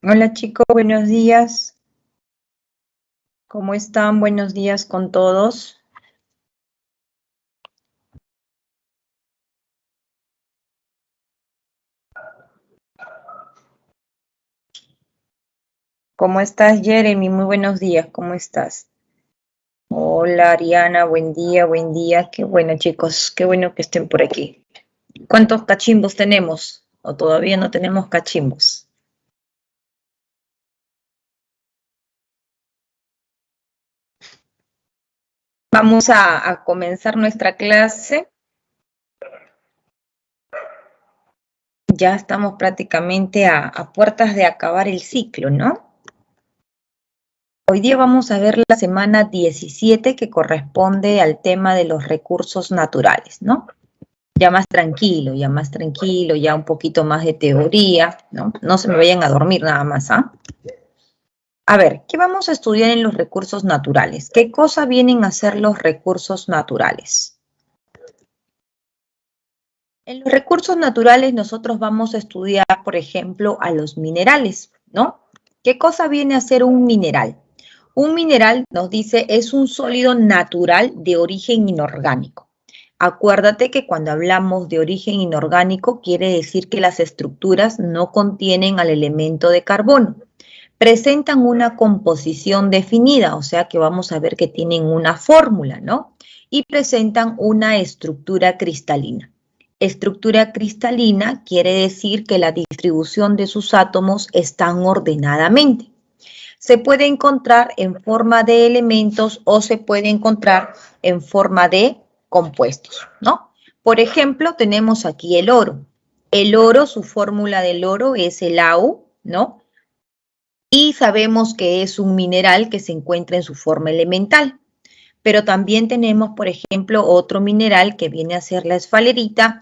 Hola chicos, buenos días. ¿Cómo están? Buenos días con todos. ¿Cómo estás, Jeremy? Muy buenos días, ¿cómo estás? Hola, Ariana, buen día, buen día. Qué bueno, chicos, qué bueno que estén por aquí. ¿Cuántos cachimbos tenemos? ¿O todavía no tenemos cachimbos? Vamos a comenzar nuestra clase. Ya estamos prácticamente a puertas de acabar el ciclo, ¿no? Hoy día vamos a ver la semana 17 que corresponde al tema de los recursos naturales, ¿no? Ya más tranquilo, ya un poquito más de teoría, ¿no? No se me vayan a dormir nada más, ¿ah? A ver, ¿qué vamos a estudiar en los recursos naturales? ¿Qué cosa vienen a ser los recursos naturales? En los recursos naturales nosotros vamos a estudiar, por ejemplo, a los minerales, ¿no? ¿Qué cosa viene a ser un mineral? Un mineral, nos dice, es un sólido natural de origen inorgánico. Acuérdate que cuando hablamos de origen inorgánico quiere decir que las estructuras no contienen al elemento de carbono. Presentan una composición definida, o sea que vamos a ver que tienen una fórmula, ¿no? Y presentan una estructura cristalina. Estructura cristalina quiere decir que la distribución de sus átomos están ordenadamente. Se puede encontrar en forma de elementos o se puede encontrar en forma de compuestos, ¿no? Por ejemplo, tenemos aquí el oro. El oro, su fórmula del oro es el Au, ¿no? Y sabemos que es un mineral que se encuentra en su forma elemental. Pero también tenemos, por ejemplo, otro mineral que viene a ser la esfalerita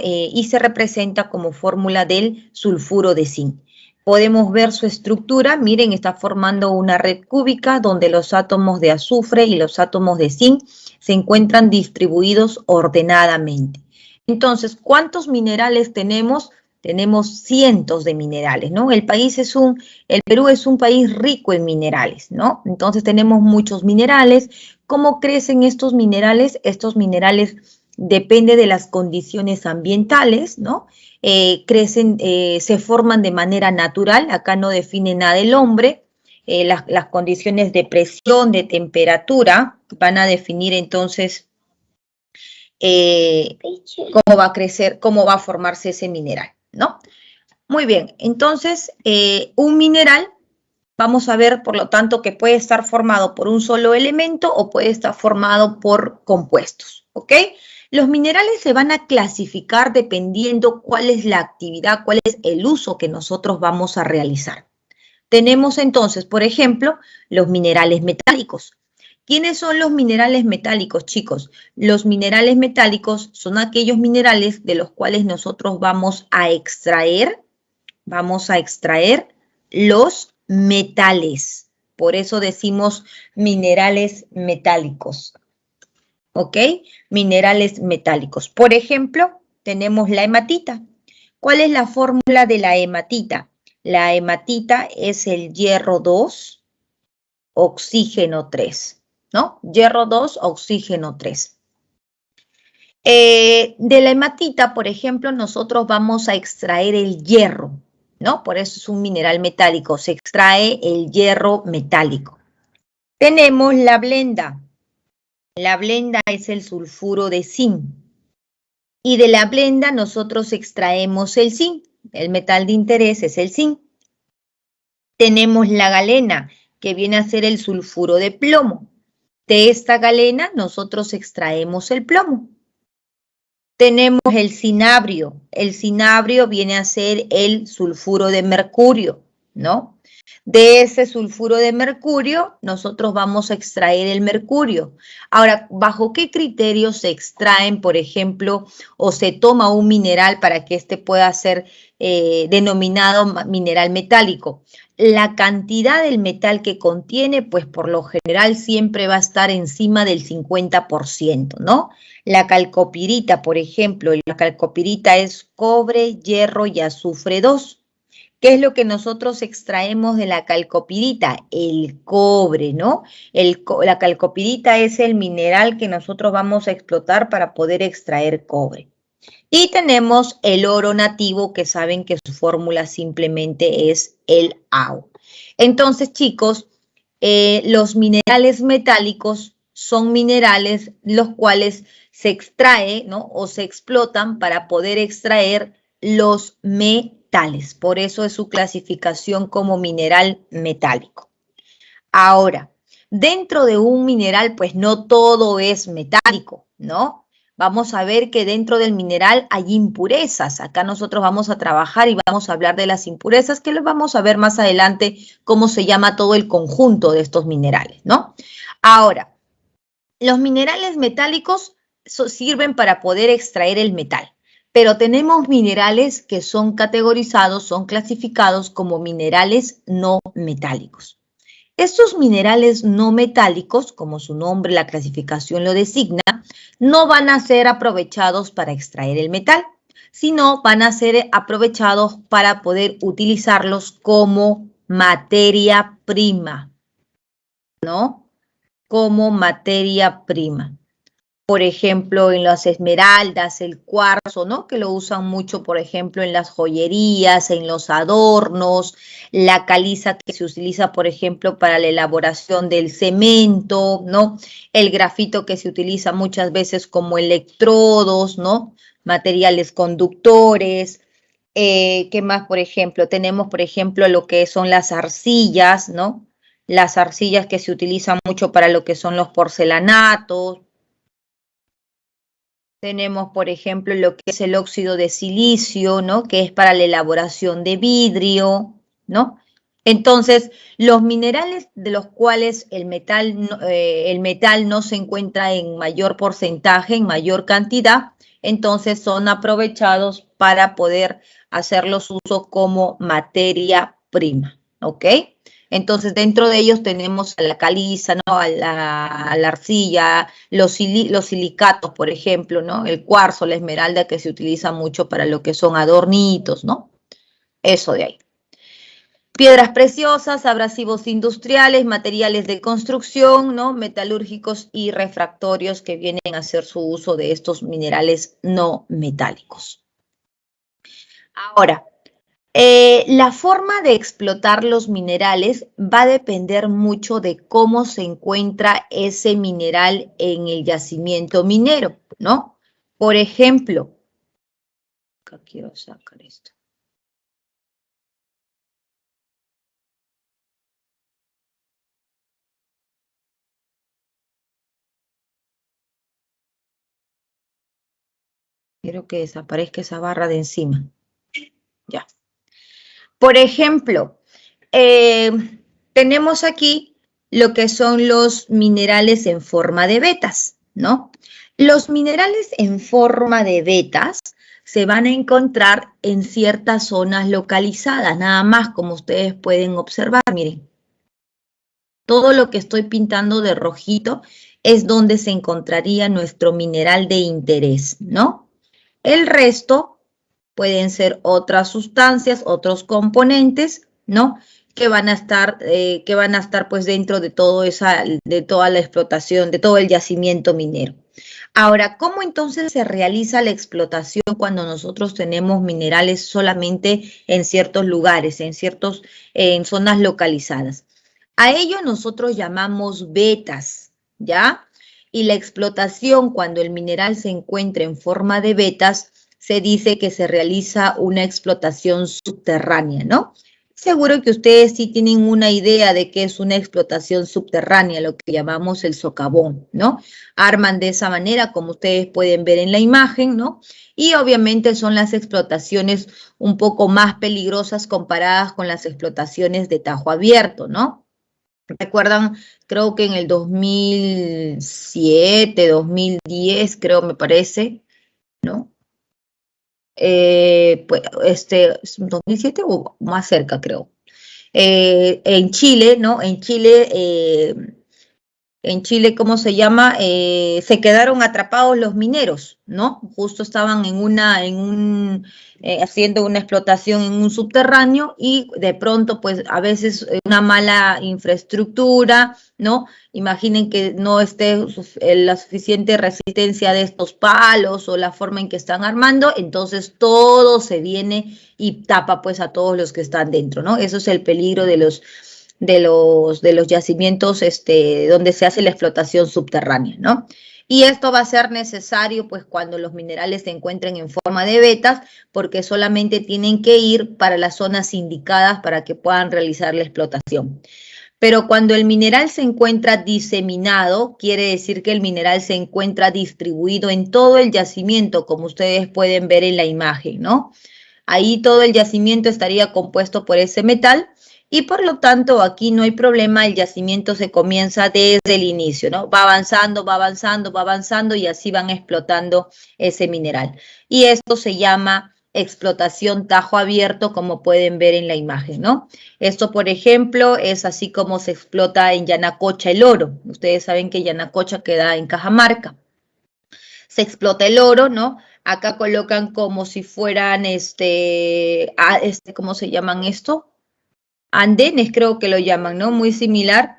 y se representa como fórmula del sulfuro de zinc. Podemos ver su estructura, miren, está formando una red cúbica donde los átomos de azufre y los átomos de zinc se encuentran distribuidos ordenadamente. Entonces, ¿cuántos minerales tenemos? Tenemos cientos de minerales, ¿no? El Perú es un país rico en minerales, ¿no? Entonces tenemos muchos minerales. ¿Cómo crecen estos minerales? Estos minerales depende de las condiciones ambientales, ¿no? Se forman de manera natural, acá no define nada el hombre, las condiciones de presión, de temperatura, van a definir entonces cómo va a crecer, cómo va a formarse ese mineral, ¿no? Muy bien, entonces un mineral, vamos a ver por lo tanto que puede estar formado por un solo elemento o puede estar formado por compuestos, ¿ok? Los minerales se van a clasificar dependiendo cuál es la actividad, cuál es el uso que nosotros vamos a realizar. Tenemos entonces, por ejemplo, los minerales metálicos. ¿Quiénes son los minerales metálicos, chicos? Los minerales metálicos son aquellos minerales de los cuales nosotros vamos a extraer los metales. Por eso decimos minerales metálicos. ¿Ok? Minerales metálicos. Por ejemplo, tenemos la hematita. ¿Cuál es la fórmula de la hematita? La hematita es el hierro 2, oxígeno 3, ¿no? Hierro 2, oxígeno 3. De la hematita, por ejemplo, nosotros vamos a extraer el hierro, ¿no? Por eso es un mineral metálico, se extrae el hierro metálico. Tenemos la blenda. La blenda es el sulfuro de zinc. Y de la blenda nosotros extraemos el zinc. El metal de interés es el zinc. Tenemos la galena, que viene a ser el sulfuro de plomo. De esta galena nosotros extraemos el plomo. Tenemos el cinabrio. El cinabrio viene a ser el sulfuro de mercurio, ¿no? De ese sulfuro de mercurio, nosotros vamos a extraer el mercurio. Ahora, ¿bajo qué criterios se extraen, por ejemplo, o se toma un mineral para que éste pueda ser denominado mineral metálico? La cantidad del metal que contiene, pues por lo general siempre va a estar encima del 50%, ¿no? La calcopirita, por ejemplo, la calcopirita es cobre, hierro y azufre 2. ¿Qué es lo que nosotros extraemos de la calcopirita? El cobre, ¿no? La calcopirita es el mineral que nosotros vamos a explotar para poder extraer cobre. Y tenemos el oro nativo, que saben que su fórmula simplemente es el AU. Entonces, chicos, los minerales metálicos son minerales los cuales se extrae, ¿no? O se explotan para poder extraer los metales. Por eso es su clasificación como mineral metálico. Ahora, dentro de un mineral, pues no todo es metálico, ¿no? Vamos a ver que dentro del mineral hay impurezas. Acá nosotros vamos a trabajar y vamos a hablar de las impurezas, que lo vamos a ver más adelante cómo se llama todo el conjunto de estos minerales, ¿no? Ahora, los minerales metálicos sirven para poder extraer el metal, pero tenemos minerales que son categorizados, son clasificados como minerales no metálicos. Estos minerales no metálicos, como su nombre, la clasificación lo designa, no van a ser aprovechados para extraer el metal, sino van a ser aprovechados para poder utilizarlos como materia prima, ¿no? Como materia prima. Por ejemplo, en las esmeraldas, el cuarzo, ¿no? Que lo usan mucho, por ejemplo, en las joyerías, en los adornos, la caliza que se utiliza, por ejemplo, para la elaboración del cemento, ¿no? El grafito que se utiliza muchas veces como electrodos, ¿no? Materiales conductores. ¿Qué más, por ejemplo? Tenemos, por ejemplo, lo que son las arcillas, ¿no? Las arcillas que se utilizan mucho para lo que son los porcelanatos. Tenemos, por ejemplo, lo que es el óxido de silicio, ¿no? Que es para la elaboración de vidrio, ¿no? Entonces, los minerales de los cuales el metal no se encuentra en mayor porcentaje, en mayor cantidad, entonces son aprovechados para poder hacerlos uso como materia prima, ¿ok? Entonces, dentro de ellos tenemos a la caliza, ¿no? A la arcilla, los silicatos, por ejemplo, ¿no? El cuarzo, la esmeralda, que se utiliza mucho para lo que son adornitos, ¿no? Eso de ahí. Piedras preciosas, abrasivos industriales, materiales de construcción, ¿no? Metalúrgicos y refractorios que vienen a hacer su uso de estos minerales no metálicos. Ahora, la forma de explotar los minerales va a depender mucho de cómo se encuentra ese mineral en el yacimiento minero, ¿no? Por ejemplo, acá quiero sacar esto. Quiero que desaparezca esa barra de encima. Ya. Por ejemplo, tenemos aquí lo que son los minerales en forma de vetas, ¿no? Los minerales en forma de vetas se van a encontrar en ciertas zonas localizadas, nada más como ustedes pueden observar, miren. Todo lo que estoy pintando de rojito es donde se encontraría nuestro mineral de interés, ¿no? El resto pueden ser otras sustancias, otros componentes, ¿no? Que van a estar pues dentro de de toda la explotación, de todo el yacimiento minero. Ahora, ¿cómo entonces se realiza la explotación cuando nosotros tenemos minerales solamente en ciertos lugares, en zonas localizadas? A ello nosotros llamamos vetas, ¿ya? Y la explotación, cuando el mineral se encuentra en forma de vetas, se dice que se realiza una explotación subterránea, ¿no? Seguro que ustedes sí tienen una idea de qué es una explotación subterránea, lo que llamamos el socavón, ¿no? Arman de esa manera, como ustedes pueden ver en la imagen, ¿no? Y obviamente son las explotaciones un poco más peligrosas comparadas con las explotaciones de tajo abierto, ¿no? ¿Recuerdan? Creo que en el 2007, 2010, creo, me parece, ¿no? Pues, 2007 o más cerca, creo. En Chile, ¿no? En Chile, en Chile, ¿cómo se llama? Se quedaron atrapados los mineros, ¿no? Justo estaban haciendo una explotación en un subterráneo y de pronto, pues a veces una mala infraestructura, ¿no? Imaginen que no esté la suficiente resistencia de estos palos o la forma en que están armando, entonces todo se viene y tapa pues a todos los que están dentro, ¿no? Eso es el peligro de los yacimientos donde se hace la explotación subterránea, ¿no? Y esto va a ser necesario pues cuando los minerales se encuentren en forma de vetas, porque solamente tienen que ir para las zonas indicadas para que puedan realizar la explotación. Pero cuando el mineral se encuentra diseminado, quiere decir que el mineral se encuentra distribuido en todo el yacimiento, como ustedes pueden ver en la imagen, ¿no? Ahí todo el yacimiento estaría compuesto por ese metal y por lo tanto aquí no hay problema, el yacimiento se comienza desde el inicio, ¿no? Va avanzando, va avanzando, va avanzando y así van explotando ese mineral. Y esto se llama explotación tajo abierto, como pueden ver en la imagen, ¿no? Esto, por ejemplo, es así como se explota en Yanacocha el oro. Ustedes saben que Yanacocha queda en Cajamarca. Se explota el oro, ¿no? Acá colocan como si fueran, ¿cómo se llaman esto? Andenes creo que lo llaman, ¿no? Muy similar.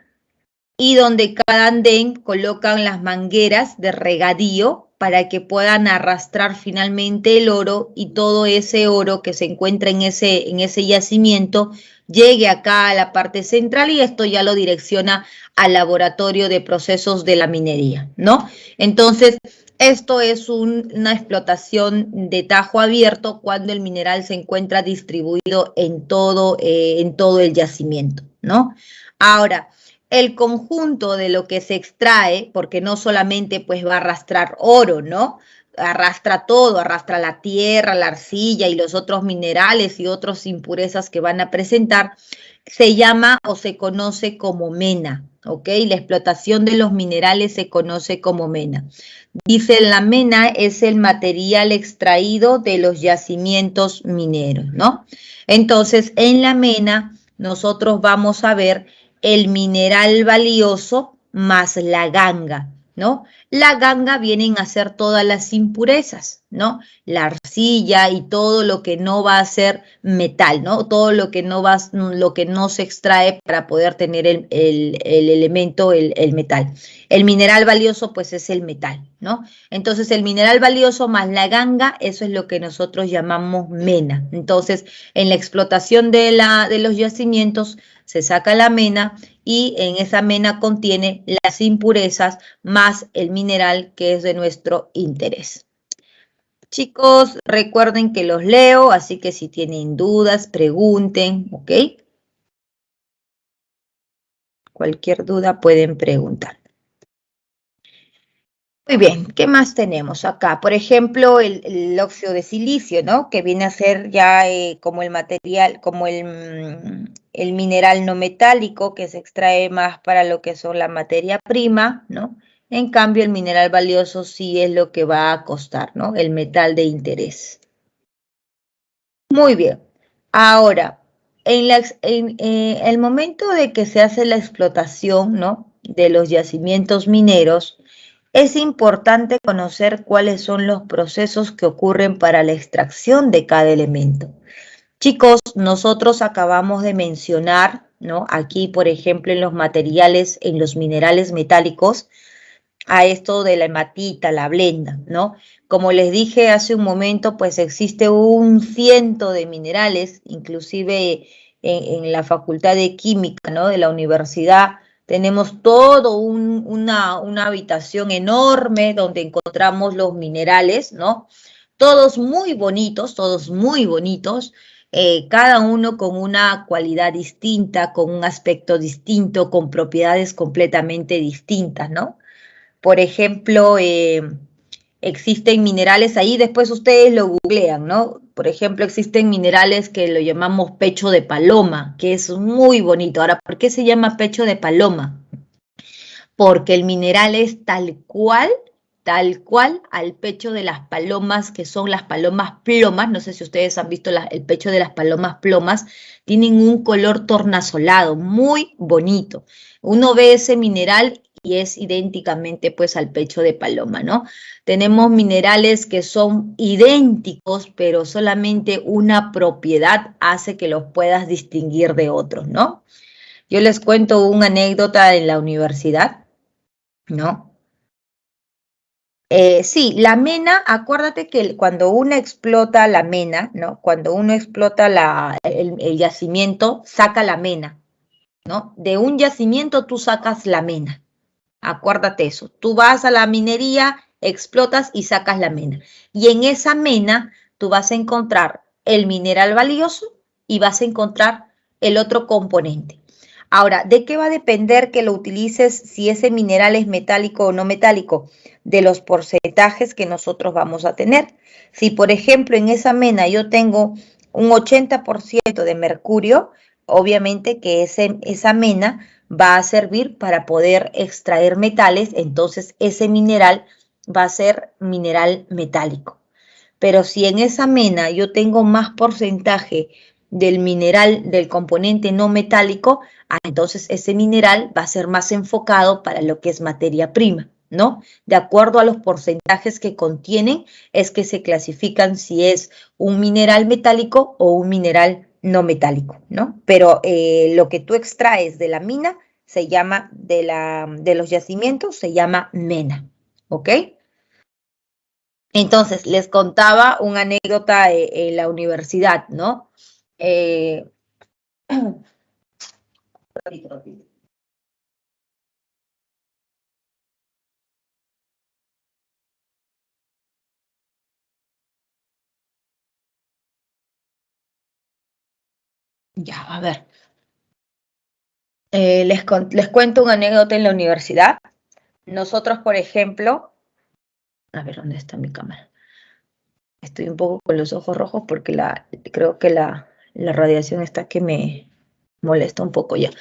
Y donde cada andén colocan las mangueras de regadío para que puedan arrastrar finalmente el oro y todo ese oro que se encuentra en ese yacimiento llegue acá a la parte central y esto ya lo direcciona al laboratorio de procesos de la minería, ¿no? Entonces, esto es una explotación de tajo abierto cuando el mineral se encuentra distribuido en todo el yacimiento, ¿no? Ahora, el conjunto de lo que se extrae, porque no solamente pues va a arrastrar oro, ¿no? Arrastra todo, arrastra la tierra, la arcilla y los otros minerales y otras impurezas que van a presentar, se llama o se conoce como mena, ¿ok? La explotación de los minerales se conoce como mena. Dice, la mena es el material extraído de los yacimientos mineros, ¿no? Entonces, en la mena nosotros vamos a ver el mineral valioso más la ganga, ¿no? La ganga vienen a ser todas las impurezas, ¿no? La arcilla y todo lo que no va a ser metal, ¿no? Todo lo que no se extrae para poder tener el elemento, el metal. El mineral valioso, pues, es el metal, ¿no? Entonces, el mineral valioso más la ganga, eso es lo que nosotros llamamos mena. Entonces, en la explotación de los yacimientos, se saca la mena y en esa mena contiene las impurezas más el mineral que es de nuestro interés. Chicos, recuerden que los leo, así que si tienen dudas, pregunten, ¿ok? Cualquier duda pueden preguntar. Muy bien, ¿qué más tenemos acá? Por ejemplo, el óxido de silicio, ¿no? Que viene a ser ya como el material, como el mineral no metálico que se extrae más para lo que son la materia prima, ¿no? En cambio, el mineral valioso sí es lo que va a costar, ¿no? El metal de interés. Muy bien. Ahora, en el momento de que se hace la explotación, ¿no? De los yacimientos mineros, es importante conocer cuáles son los procesos que ocurren para la extracción de cada elemento. Chicos, nosotros acabamos de mencionar, ¿no? Aquí, por ejemplo, en los materiales, en los minerales metálicos, a esto de la hematita, la blenda, ¿no? Como les dije hace un momento, pues existe un ciento de minerales, inclusive en la Facultad de Química, ¿no? De la universidad, tenemos todo una habitación enorme donde encontramos los minerales, ¿no? Todos muy bonitos, cada uno con una cualidad distinta, con un aspecto distinto, con propiedades completamente distintas, ¿no? Por ejemplo, existen minerales ahí, después ustedes lo googlean, ¿no? Por ejemplo, existen minerales que lo llamamos pecho de paloma, que es muy bonito. Ahora, ¿por qué se llama pecho de paloma? Porque el mineral es tal cual al pecho de las palomas, que son las palomas plomas. No sé si ustedes han visto el pecho de las palomas plomas. Tienen un color tornasolado, muy bonito. Uno ve ese mineral y es idénticamente pues al pecho de paloma, ¿no? Tenemos minerales que son idénticos, pero solamente una propiedad hace que los puedas distinguir de otros, ¿no? Yo les cuento una anécdota en la universidad, ¿no? Sí, la mena, acuérdate que cuando uno explota la mena, ¿no? Cuando uno explota el yacimiento, saca la mena, ¿no? De un yacimiento tú sacas la mena. Acuérdate eso. Tú vas a la minería, explotas y sacas la mena. Y en esa mena tú vas a encontrar el mineral valioso y vas a encontrar el otro componente. Ahora, ¿de qué va a depender que lo utilices si ese mineral es metálico o no metálico? De los porcentajes que nosotros vamos a tener. Si, por ejemplo, en esa mena yo tengo un 80% de mercurio, obviamente que esa mena va a servir para poder extraer metales, entonces ese mineral va a ser mineral metálico. Pero si en esa mena yo tengo más porcentaje del mineral, del componente no metálico, entonces ese mineral va a ser más enfocado para lo que es materia prima, ¿no? De acuerdo a los porcentajes que contienen, es que se clasifican si es un mineral metálico o un mineral no metálico, ¿no? Pero lo que tú extraes de la mina se llama, de los yacimientos, se llama mena, ¿ok? Entonces, les contaba una anécdota en la universidad, ¿no? Eh, ya, a ver. Les cuento una anécdota en la universidad. Nosotros, por ejemplo, a ver, ¿dónde está mi cámara? Estoy un poco con los ojos rojos porque creo que la radiación está que me molesta un poco ya.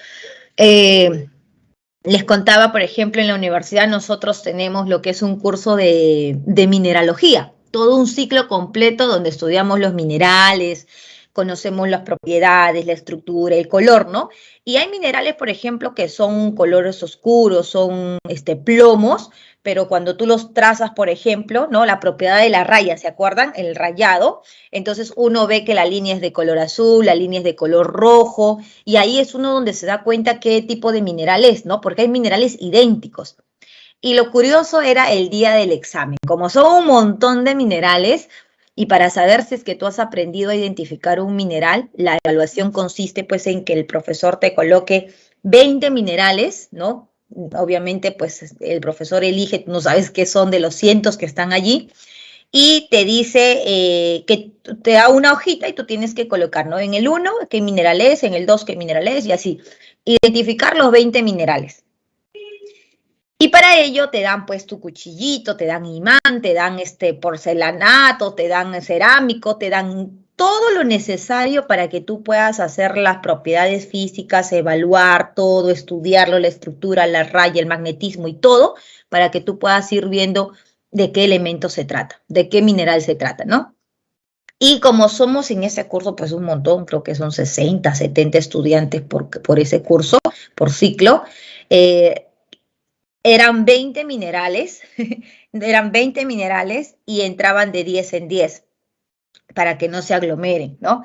Les contaba, por ejemplo, en la universidad nosotros tenemos lo que es un curso de mineralogía, todo un ciclo completo donde estudiamos los minerales, conocemos las propiedades, la estructura, el color, ¿no? Y hay minerales, por ejemplo, que son colores oscuros, son plomos, pero cuando tú los trazas, por ejemplo, ¿no? La propiedad de la raya, ¿se acuerdan? El rayado. Entonces uno ve que la línea es de color azul, la línea es de color rojo, y ahí es uno donde se da cuenta qué tipo de mineral es, ¿no? Porque hay minerales idénticos. Y lo curioso era el día del examen. Como son un montón de minerales, y para saber si es que tú has aprendido a identificar un mineral, la evaluación consiste pues en que el profesor te coloque 20 minerales, ¿no? Obviamente pues el profesor elige, no sabes qué son de los cientos que están allí, y te dice que te da una hojita y tú tienes que colocar, ¿no? En el 1 qué mineral es, en el 2 qué mineral es y así. Identificar los 20 minerales. Y para ello te dan pues tu cuchillito, te dan imán, te dan porcelanato, te dan cerámico, te dan todo lo necesario para que tú puedas hacer las propiedades físicas, evaluar todo, estudiarlo, la estructura, la raya, el magnetismo y todo, para que tú puedas ir viendo de qué elemento se trata, de qué mineral se trata, ¿no? Y como somos en ese curso, pues un montón, creo que son 60, 70 estudiantes por ese curso, por ciclo, eh, eran 20 minerales, eran 20 minerales y entraban de 10 en 10 para que no se aglomeren, ¿no?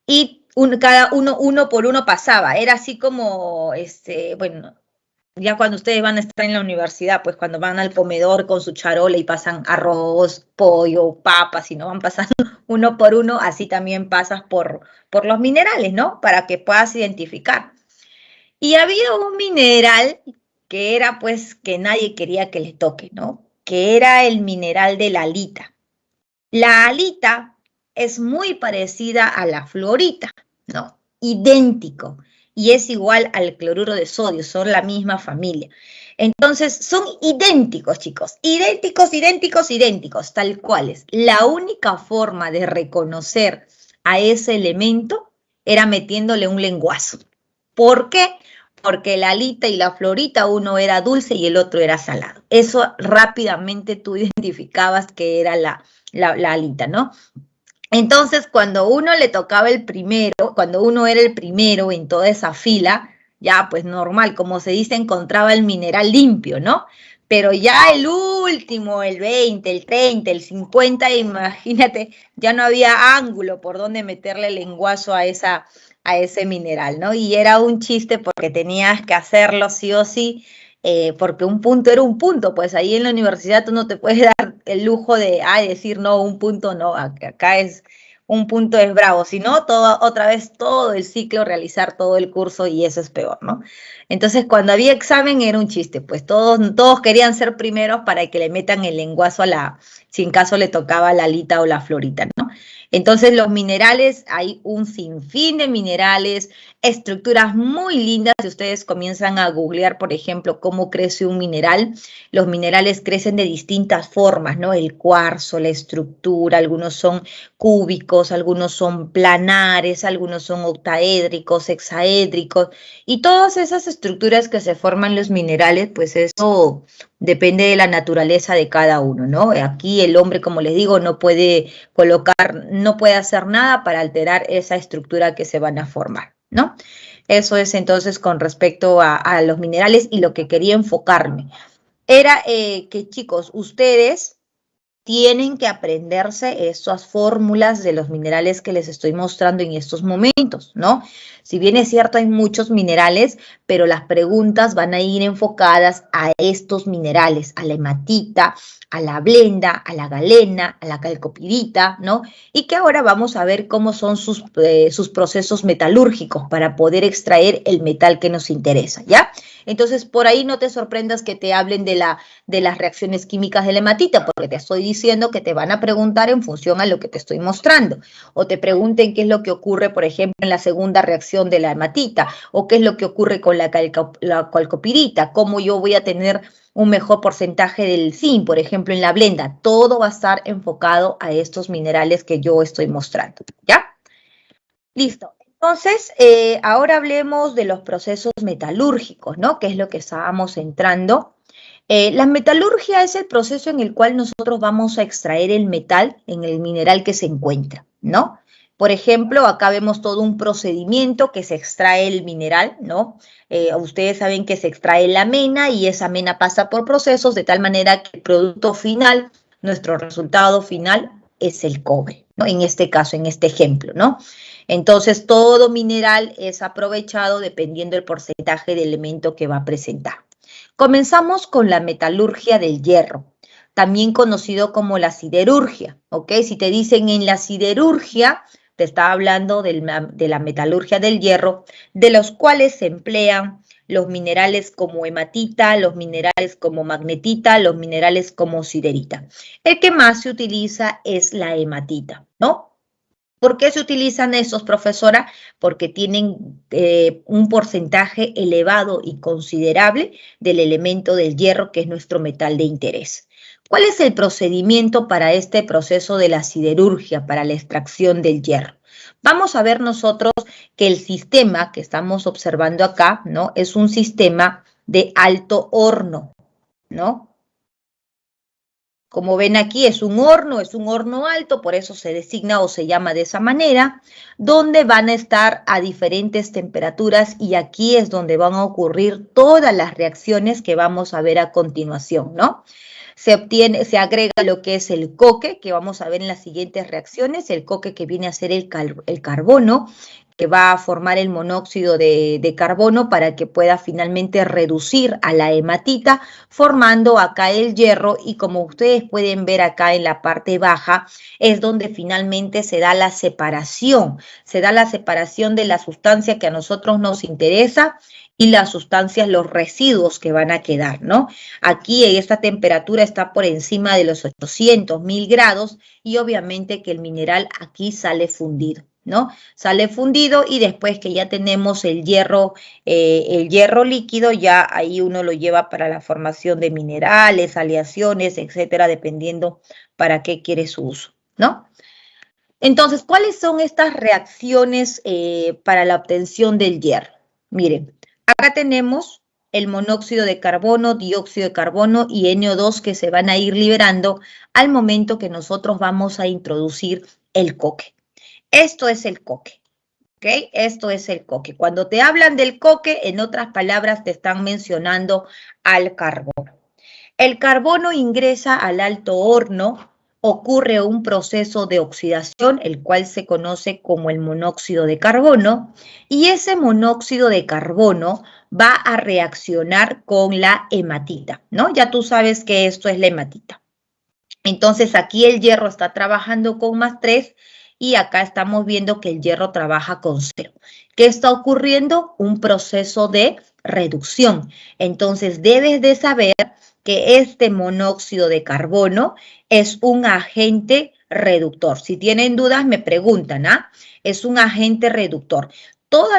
Y cada uno por uno pasaba, era así como, bueno, ya cuando ustedes van a estar en la universidad, pues cuando van al comedor con su charola y pasan arroz, pollo, papas, y no van pasando uno por uno, así también pasas por los minerales, ¿no? Para que puedas identificar. Y había un mineral que era pues que nadie quería que le toque, ¿no? Que era el mineral de la halita. La halita es muy parecida a la fluorita, ¿no? Idéntico. Y es igual al cloruro de sodio, son la misma familia. Entonces, son idénticos, chicos. Idénticos, idénticos, idénticos, tal cuales. La única forma de reconocer a ese elemento era metiéndole un lenguazo. ¿Por qué? Porque la alita y la florita, uno era dulce y el otro era salado. Eso rápidamente tú identificabas que era la alita, ¿no? Entonces, cuando uno le tocaba el primero, cuando uno era el primero en toda esa fila, ya pues normal, como se dice, encontraba el mineral limpio, ¿no? Pero ya el último, el 20, el 30, el 50, imagínate, ya no había ángulo por donde meterle el lenguazo a ese mineral, ¿no? Y era un chiste porque tenías que hacerlo sí o sí, porque un punto era un punto, pues ahí en la universidad tú no te puedes dar el lujo de decir no, un punto no, acá es un punto es bravo, si no, otra vez todo el ciclo, realizar todo el curso y eso es peor, ¿no? Entonces, cuando había examen era un chiste, pues todos querían ser primeros para que le metan el lenguazo si en caso le tocaba la alita o la florita, ¿no? Entonces, los minerales, hay un sinfín de minerales, estructuras muy lindas. Si ustedes comienzan a googlear, por ejemplo, cómo crece un mineral, los minerales crecen de distintas formas, ¿no? El cuarzo, la estructura, algunos son cúbicos, algunos son planares, algunos son octaédricos, hexaédricos, y todas esas estructuras que se forman los minerales, pues eso depende de la naturaleza de cada uno, ¿no? Aquí el hombre, como les digo, no puede no puede hacer nada para alterar esa estructura que se van a formar, ¿no? Eso es entonces con respecto a los minerales, y lo que quería enfocarme era que, chicos, ustedes tienen que aprenderse esas fórmulas de los minerales que les estoy mostrando en estos momentos, ¿no? Si bien es cierto, hay muchos minerales, pero las preguntas van a ir enfocadas a estos minerales, a la hematita, a la blenda, a la galena, a la calcopirita, ¿no? Y que ahora vamos a ver cómo son sus procesos metalúrgicos para poder extraer el metal que nos interesa, ¿ya? Entonces, por ahí no te sorprendas que te hablen de las reacciones químicas de la hematita, porque te estoy diciendo que te van a preguntar en función a lo que te estoy mostrando, o te pregunten qué es lo que ocurre, por ejemplo, en la segunda reacción de la hematita, o qué es lo que ocurre con la calcopirita, cómo yo voy a tener un mejor porcentaje del zinc, por ejemplo, en la blenda. Todo va a estar enfocado a estos minerales que yo estoy mostrando, ¿ya? Listo. Entonces, ahora hablemos de los procesos metalúrgicos, ¿no? Que es lo que estábamos entrando. La metalurgia es el proceso en el cual nosotros vamos a extraer el metal en el mineral que se encuentra, ¿no? Por ejemplo, acá vemos todo un procedimiento que se extrae el mineral, ¿no? Ustedes saben que se extrae la mena y esa mena pasa por procesos de tal manera que el producto final, nuestro resultado final, es el cobre, ¿no? En este caso, en este ejemplo, ¿no? Entonces, todo mineral es aprovechado dependiendo del porcentaje de elemento que va a presentar. Comenzamos con la metalurgia del hierro, también conocido como la siderurgia, ¿ok? Si te dicen en la siderurgia, te está hablando de la metalurgia del hierro, de los cuales se emplean los minerales como hematita, los minerales como magnetita, los minerales como siderita. El que más se utiliza es la hematita, ¿no? ¿Por qué se utilizan esos, profesora? Porque tienen un porcentaje elevado y considerable del elemento del hierro, que es nuestro metal de interés. ¿Cuál es el procedimiento para este proceso de la siderurgia, para la extracción del hierro? Vamos a ver nosotros que el sistema que estamos observando acá, ¿no? Es un sistema de alto horno, ¿no? Como ven aquí, es un horno alto, por eso se designa o se llama de esa manera, donde van a estar a diferentes temperaturas, y aquí es donde van a ocurrir todas las reacciones que vamos a ver a continuación, ¿no? Se agrega lo que es el coque, que vamos a ver en las siguientes reacciones, el coque que viene a ser el carbono, que va a formar el monóxido de carbono para que pueda finalmente reducir a la hematita, formando acá el hierro, y como ustedes pueden ver acá en la parte baja, es donde finalmente se da la separación de la sustancia que a nosotros nos interesa y las sustancias, los residuos que van a quedar, ¿no? Aquí esta temperatura está por encima de los 800.000 grados, y obviamente que el mineral aquí sale fundido, ¿no? Sale fundido, y después que ya tenemos el hierro líquido, ya ahí uno lo lleva para la formación de minerales, aleaciones, etcétera, dependiendo para qué quiere su uso, ¿no? Entonces, ¿cuáles son estas reacciones para la obtención del hierro? Miren, acá tenemos el monóxido de carbono, dióxido de carbono y NO2 que se van a ir liberando al momento que nosotros vamos a introducir el coque. Esto es el coque. Esto es el coque. Cuando te hablan del coque, en otras palabras, te están mencionando al carbono. El carbono ingresa al alto horno, ocurre un proceso de oxidación, el cual se conoce como el monóxido de carbono, y ese monóxido de carbono va a reaccionar con la hematita, ¿no? Ya tú sabes que esto es la hematita. Entonces aquí el hierro está trabajando con +3 y acá estamos viendo que el hierro trabaja con 0. ¿Qué está ocurriendo? Un proceso de reducción. Entonces debes de saber que este monóxido de carbono es un agente reductor. Si tienen dudas me preguntan, ¿ah? Es un agente reductor. Todos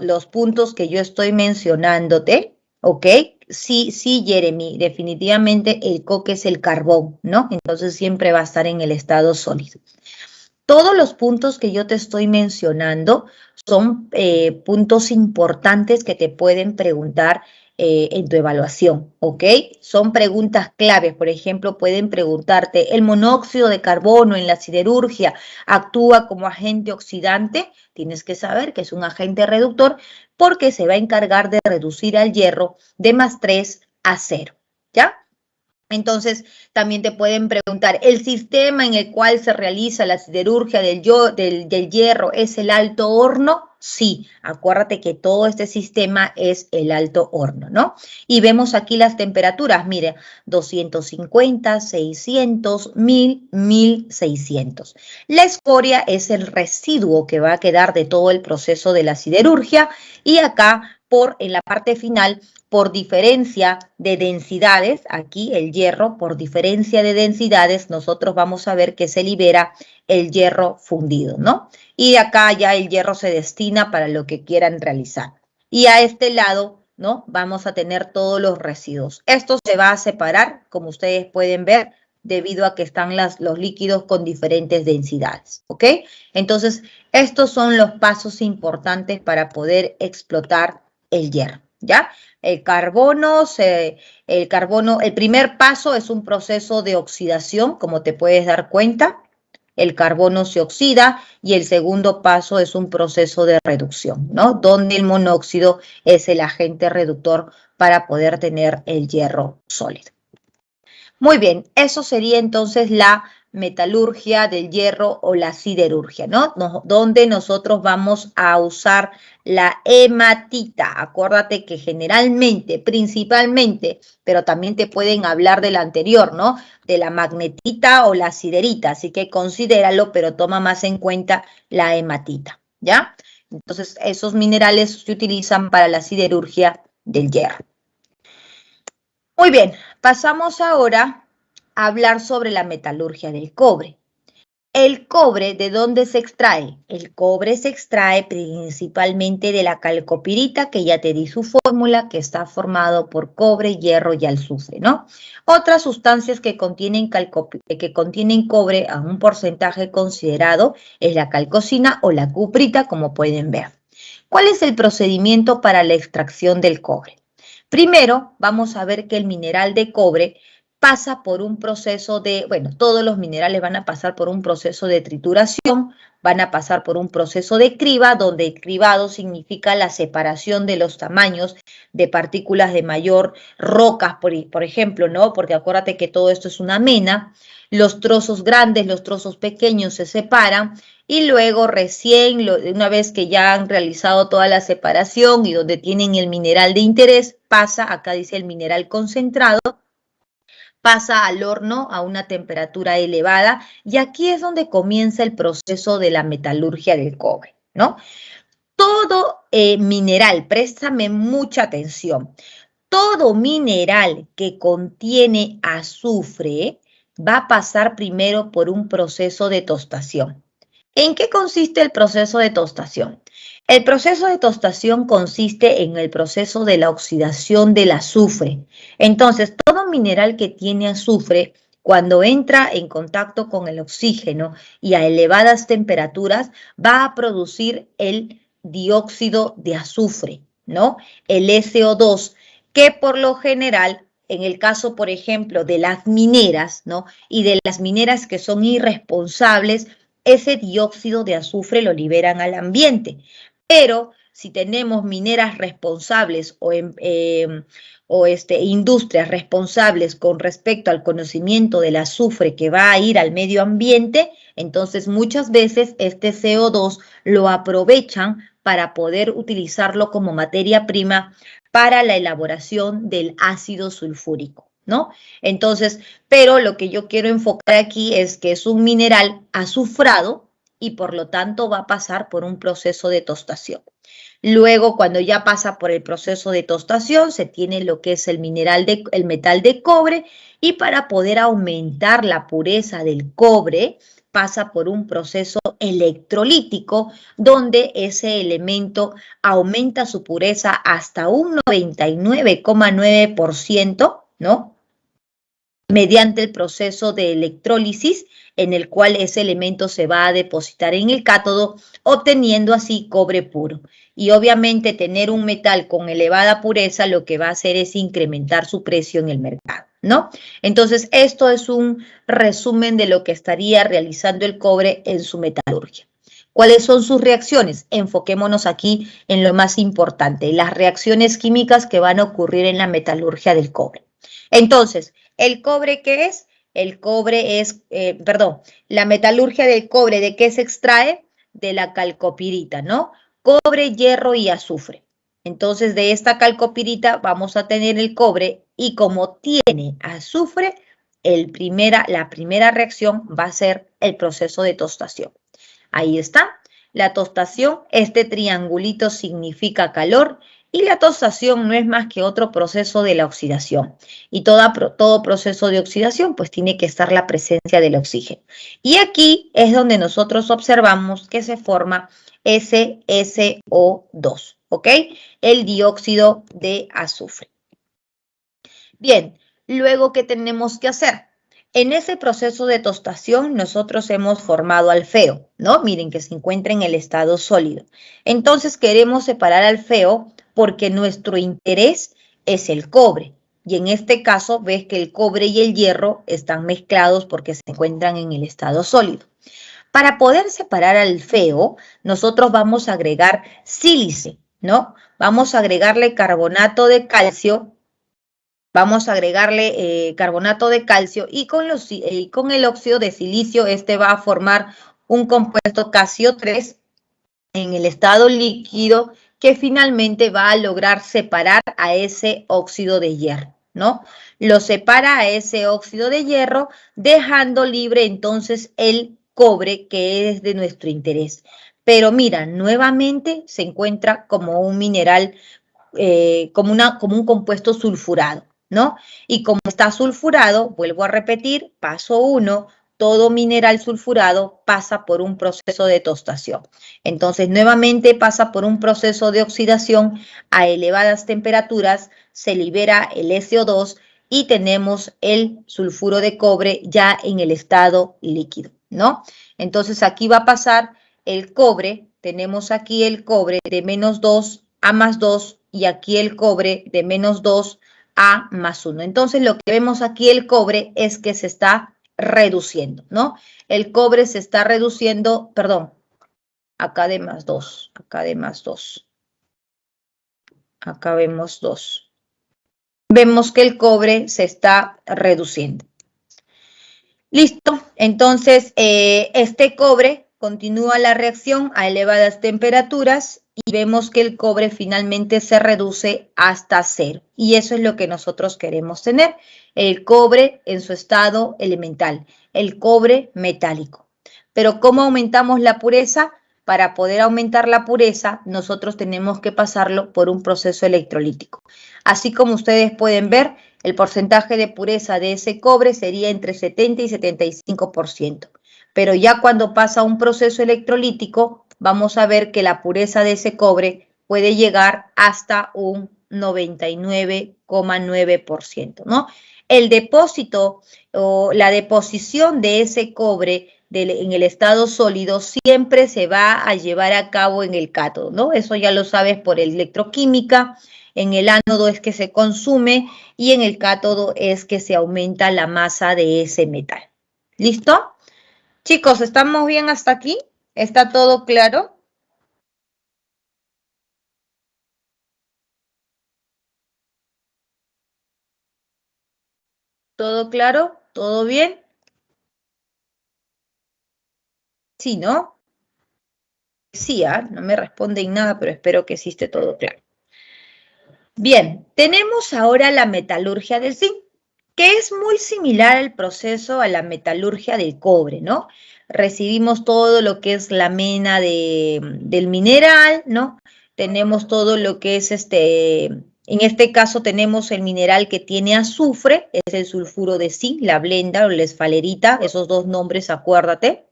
los puntos que yo estoy mencionándote, ¿ok? Sí, sí, Jeremy, definitivamente el coque es el carbón, ¿no? Entonces siempre va a estar en el estado sólido. Todos los puntos que yo te estoy mencionando son puntos importantes que te pueden preguntar en tu evaluación, ¿ok? Son preguntas claves. Por ejemplo, pueden preguntarte, ¿el monóxido de carbono en la siderurgia actúa como agente oxidante? Tienes que saber que es un agente reductor porque se va a encargar de reducir al hierro de +3 a 0, ¿ya? Entonces, también te pueden preguntar, ¿el sistema en el cual se realiza la siderurgia del hierro es el alto horno? Sí, acuérdate que todo este sistema es el alto horno, ¿no? Y vemos aquí las temperaturas, mire, 250, 600, 1000, 1600. La escoria es el residuo que va a quedar de todo el proceso de la siderurgia y acá en la parte final, por diferencia de densidades, aquí el hierro, por diferencia de densidades, nosotros vamos a ver que se libera el hierro fundido, ¿no? Y de acá ya el hierro se destina para lo que quieran realizar. Y a este lado, ¿no? Vamos a tener todos los residuos. Esto se va a separar, como ustedes pueden ver, debido a que están los líquidos con diferentes densidades, ¿ok? Entonces, estos son los pasos importantes para poder explotar el hierro, ¿ya? El primer paso es un proceso de oxidación, como te puedes dar cuenta. El carbono se oxida y el segundo paso es un proceso de reducción, ¿no? Donde el monóxido es el agente reductor para poder tener el hierro sólido. Muy bien, eso sería entonces la metalurgia del hierro o la siderurgia, ¿no? Donde nosotros vamos a usar la hematita. Acuérdate que generalmente, principalmente, pero también te pueden hablar de la anterior, ¿no? De la magnetita o la siderita, así que considéralo, pero toma más en cuenta la hematita, ¿ya? Entonces, esos minerales se utilizan para la siderurgia del hierro. Muy bien, pasamos ahora a hablar sobre la metalurgia del cobre. El cobre, ¿de dónde se extrae? El cobre se extrae principalmente de la calcopirita, que ya te di su fórmula, que está formado por cobre, hierro y azufre, ¿no? Otras sustancias que contienen cobre a un porcentaje considerado es la calcosina o la cuprita, como pueden ver. ¿Cuál es el procedimiento para la extracción del cobre? Primero, vamos a ver que el mineral de cobre pasa por un proceso de, bueno, todos los minerales van a pasar por un proceso de trituración, van a pasar por un proceso de criba, donde el cribado significa la separación de los tamaños de partículas de mayor rocas, por ejemplo, ¿no? Porque acuérdate que todo esto es una mena, los trozos grandes, los trozos pequeños se separan y luego recién, una vez que ya han realizado toda la separación y donde tienen el mineral de interés, pasa, acá dice el mineral concentrado, pasa al horno a una temperatura elevada y aquí es donde comienza el proceso de la metalurgia del cobre, ¿no? Todo mineral, préstame mucha atención, todo mineral que contiene azufre va a pasar primero por un proceso de tostación. ¿En qué consiste el proceso de tostación? El proceso de tostación consiste en el proceso de la oxidación del azufre. Entonces, todo mineral que tiene azufre, cuando entra en contacto con el oxígeno y a elevadas temperaturas, va a producir el dióxido de azufre, ¿no? El SO2, que por lo general, en el caso, por ejemplo, de las mineras, ¿no? Y de las mineras que son irresponsables, ese dióxido de azufre lo liberan al ambiente. Pero si tenemos mineras responsables o industrias responsables con respecto al conocimiento del azufre que va a ir al medio ambiente, entonces muchas veces este CO2 lo aprovechan para poder utilizarlo como materia prima para la elaboración del ácido sulfúrico, ¿no? Entonces, pero lo que yo quiero enfocar aquí es que es un mineral azufrado y por lo tanto va a pasar por un proceso de tostación. Luego, cuando ya pasa por el proceso de tostación, se tiene lo que es el metal de cobre, y para poder aumentar la pureza del cobre, pasa por un proceso electrolítico donde ese elemento aumenta su pureza hasta un 99,9%, ¿no? Mediante el proceso de electrólisis, en el cual ese elemento se va a depositar en el cátodo, obteniendo así cobre puro. Y obviamente tener un metal con elevada pureza lo que va a hacer es incrementar su precio en el mercado, ¿no? Entonces, esto es un resumen de lo que estaría realizando el cobre en su metalurgia. ¿Cuáles son sus reacciones? Enfoquémonos aquí en lo más importante, las reacciones químicas que van a ocurrir en la metalurgia del cobre. Entonces, ¿el cobre qué es? El cobre es, la metalurgia del cobre, ¿de qué se extrae? De la calcopirita, ¿no? Cobre, hierro y azufre. Entonces, de esta calcopirita vamos a tener el cobre, y como tiene azufre, la primera reacción va a ser el proceso de tostación. Ahí está. La tostación, este triangulito significa calor, y la tostación no es más que otro proceso de la oxidación. Y todo proceso de oxidación pues tiene que estar la presencia del oxígeno. Y aquí es donde nosotros observamos que se forma SSO2, ¿ok? El dióxido de azufre. Bien, luego, ¿qué tenemos que hacer? En ese proceso de tostación nosotros hemos formado alfeo, ¿no? Miren que se encuentra en el estado sólido. Entonces queremos separar alfeo porque nuestro interés es el cobre. Y en este caso ves que el cobre y el hierro están mezclados porque se encuentran en el estado sólido. Para poder separar alfeo, nosotros vamos a agregar sílice, ¿no? Vamos a agregarle carbonato de calcio. Vamos a agregarle carbonato de calcio, y con el óxido de silicio este va a formar un compuesto CaSiO3 en el estado líquido, que finalmente va a lograr separar a ese óxido de hierro, ¿no? Lo separa a ese óxido de hierro, dejando libre entonces el cobre, que es de nuestro interés. Pero mira, nuevamente se encuentra como un mineral, como un compuesto sulfurado, ¿no? Y como está sulfurado, vuelvo a repetir, paso 1, todo mineral sulfurado pasa por un proceso de tostación. Entonces, nuevamente pasa por un proceso de oxidación a elevadas temperaturas, se libera el SO2 y tenemos el sulfuro de cobre ya en el estado líquido, ¿no? Entonces, aquí va a pasar el cobre, tenemos aquí el cobre de -2 a +2, y aquí el cobre de -2 a +1. Entonces, lo que vemos aquí, el cobre, es que se está reduciendo, ¿no? El cobre se está reduciendo, perdón, acá de +2, acá de +2. Acá vemos 2. Vemos que el cobre se está reduciendo. Listo, entonces este cobre continúa la reacción a elevadas temperaturas y vemos que el cobre finalmente se reduce hasta 0. Y eso es lo que nosotros queremos tener, el cobre en su estado elemental, el cobre metálico. Pero ¿cómo aumentamos la pureza? Para poder aumentar la pureza, nosotros tenemos que pasarlo por un proceso electrolítico. Así como ustedes pueden ver, el porcentaje de pureza de ese cobre sería entre 70 y 75%. Pero ya cuando pasa un proceso electrolítico, vamos a ver que la pureza de ese cobre puede llegar hasta un 99,9%, ¿no? El depósito o la deposición de ese cobre en el estado sólido siempre se va a llevar a cabo en el cátodo, ¿no? Eso ya lo sabes por electroquímica. En el ánodo es que se consume y en el cátodo es que se aumenta la masa de ese metal. ¿Listo? Chicos, ¿estamos bien hasta aquí? ¿Está todo claro? ¿Todo claro? ¿Todo bien? Sí, ¿no? Sí, no me responden nada, pero espero que sí esté todo claro. Bien, tenemos ahora la metalurgia del zinc, que es muy similar al proceso a la metalurgia del cobre, ¿no? Recibimos todo lo que es la mena del mineral, ¿no? Tenemos todo lo que es en este caso tenemos el mineral que tiene azufre, es el sulfuro de zinc, la blenda o la esfalerita, esos dos nombres, acuérdate.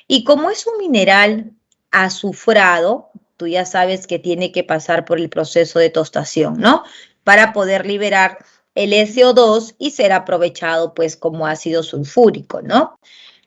Y como es un mineral azufrado, tú ya sabes que tiene que pasar por el proceso de tostación, ¿no? Para poder liberar el SO2 y ser aprovechado pues como ácido sulfúrico, ¿no?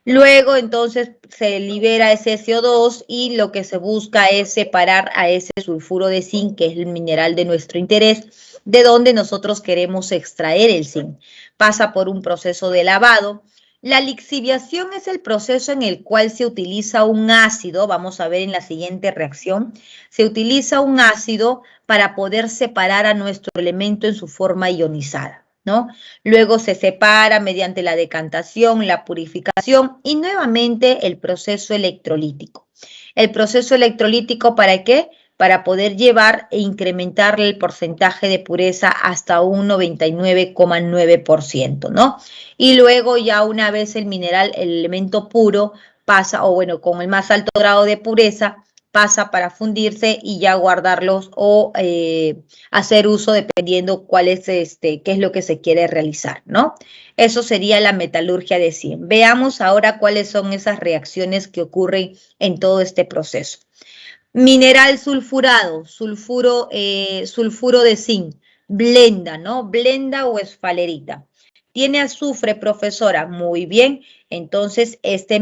Luego entonces se libera ese SO2 y lo que se busca es separar a ese sulfuro de zinc, que es el mineral de nuestro interés, de donde nosotros queremos extraer el zinc. Pasa por un proceso de lavado. La lixiviación es el proceso en el cual se utiliza un ácido, vamos a ver en la siguiente reacción, se utiliza un ácido para poder separar a nuestro elemento en su forma ionizada, ¿no? Luego se separa mediante la decantación, la purificación y nuevamente el proceso electrolítico. ¿El proceso electrolítico para qué? Para poder llevar e incrementar el porcentaje de pureza hasta un 99,9%, ¿no? Y luego ya una vez el mineral, el elemento puro pasa, o bueno, con el más alto grado de pureza, pasa para fundirse y ya guardarlos o hacer uso dependiendo cuál es qué es lo que se quiere realizar, ¿no? Eso sería la metalurgia de zinc. Veamos ahora cuáles son esas reacciones que ocurren en todo este proceso. Mineral sulfurado, sulfuro de zinc, blenda, ¿no? Blenda o esfalerita. Tiene azufre, profesora, muy bien. Entonces, este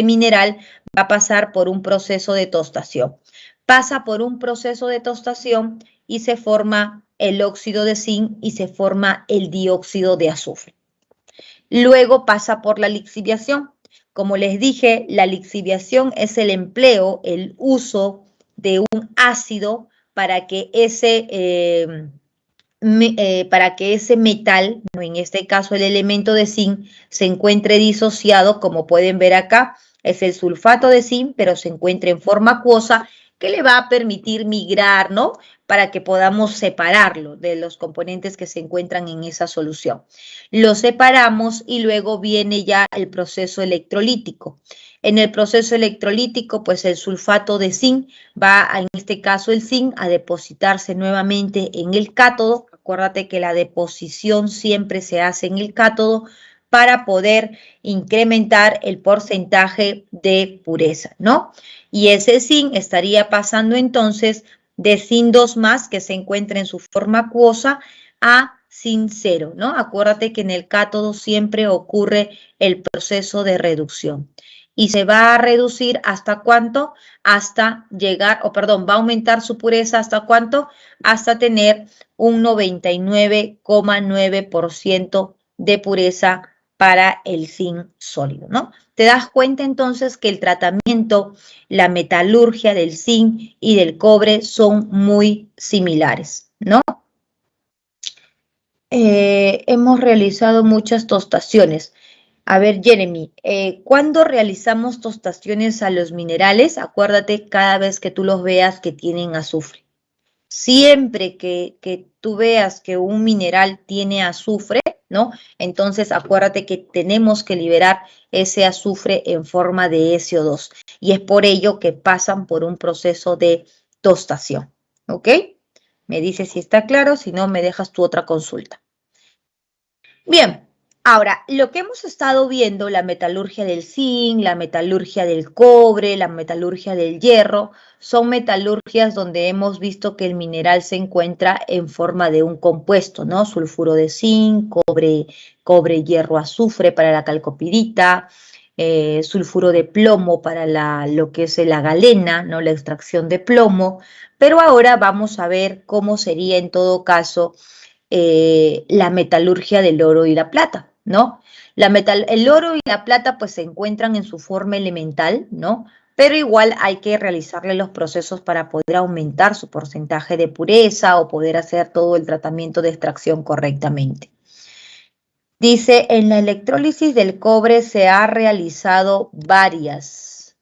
mineral va a pasar por un proceso de tostación. Pasa por un proceso de tostación y se forma el óxido de zinc y se forma el dióxido de azufre. Luego pasa por la lixiviación. Como les dije, la lixiviación es el empleo, el uso de un ácido para que ese metal, ¿no? En este caso el elemento de zinc, se encuentre disociado, como pueden ver acá, es el sulfato de zinc, pero se encuentra en forma acuosa, que le va a permitir migrar, ¿no? Para que podamos separarlo de los componentes que se encuentran en esa solución. Lo separamos y luego viene ya el proceso electrolítico. En el proceso electrolítico, pues el sulfato de zinc va, en este caso el zinc, a depositarse nuevamente en el cátodo. Acuérdate que la deposición siempre se hace en el cátodo para poder incrementar el porcentaje de pureza, ¿no? Y ese zinc estaría pasando entonces de zinc 2 más, que se encuentra en su forma acuosa, a zinc 0, ¿no? Acuérdate que en el cátodo siempre ocurre el proceso de reducción. Y se va a reducir hasta cuánto, hasta llegar, va a aumentar su pureza hasta cuánto, hasta tener un 99,9% de pureza para el zinc sólido, ¿no? Te das cuenta entonces que el tratamiento, la metalurgia del zinc y del cobre son muy similares, ¿no? Hemos realizado muchas tostaciones. A ver, Jeremy, ¿cuándo realizamos tostaciones a los minerales? Acuérdate cada vez que tú los veas que tienen azufre. Siempre que tú veas que un mineral tiene azufre, ¿no? Entonces acuérdate que tenemos que liberar ese azufre en forma de SO2 y es por ello que pasan por un proceso de tostación, ¿ok? Me dices si está claro, si no me dejas tu otra consulta. Bien, ahora, lo que hemos estado viendo, la metalurgia del zinc, la metalurgia del cobre, la metalurgia del hierro, son metalurgias donde hemos visto que el mineral se encuentra en forma de un compuesto, ¿no? Sulfuro de zinc, cobre, hierro, azufre para la calcopirita, sulfuro de plomo para lo que es la galena, ¿no? La extracción de plomo. Pero ahora vamos a ver cómo sería en todo caso la metalurgia del oro y la plata, ¿no? El oro y la plata pues se encuentran en su forma elemental, ¿no? Pero igual hay que realizarle los procesos para poder aumentar su porcentaje de pureza o poder hacer todo el tratamiento de extracción correctamente. Dice, en la electrólisis del cobre se ha realizado varias.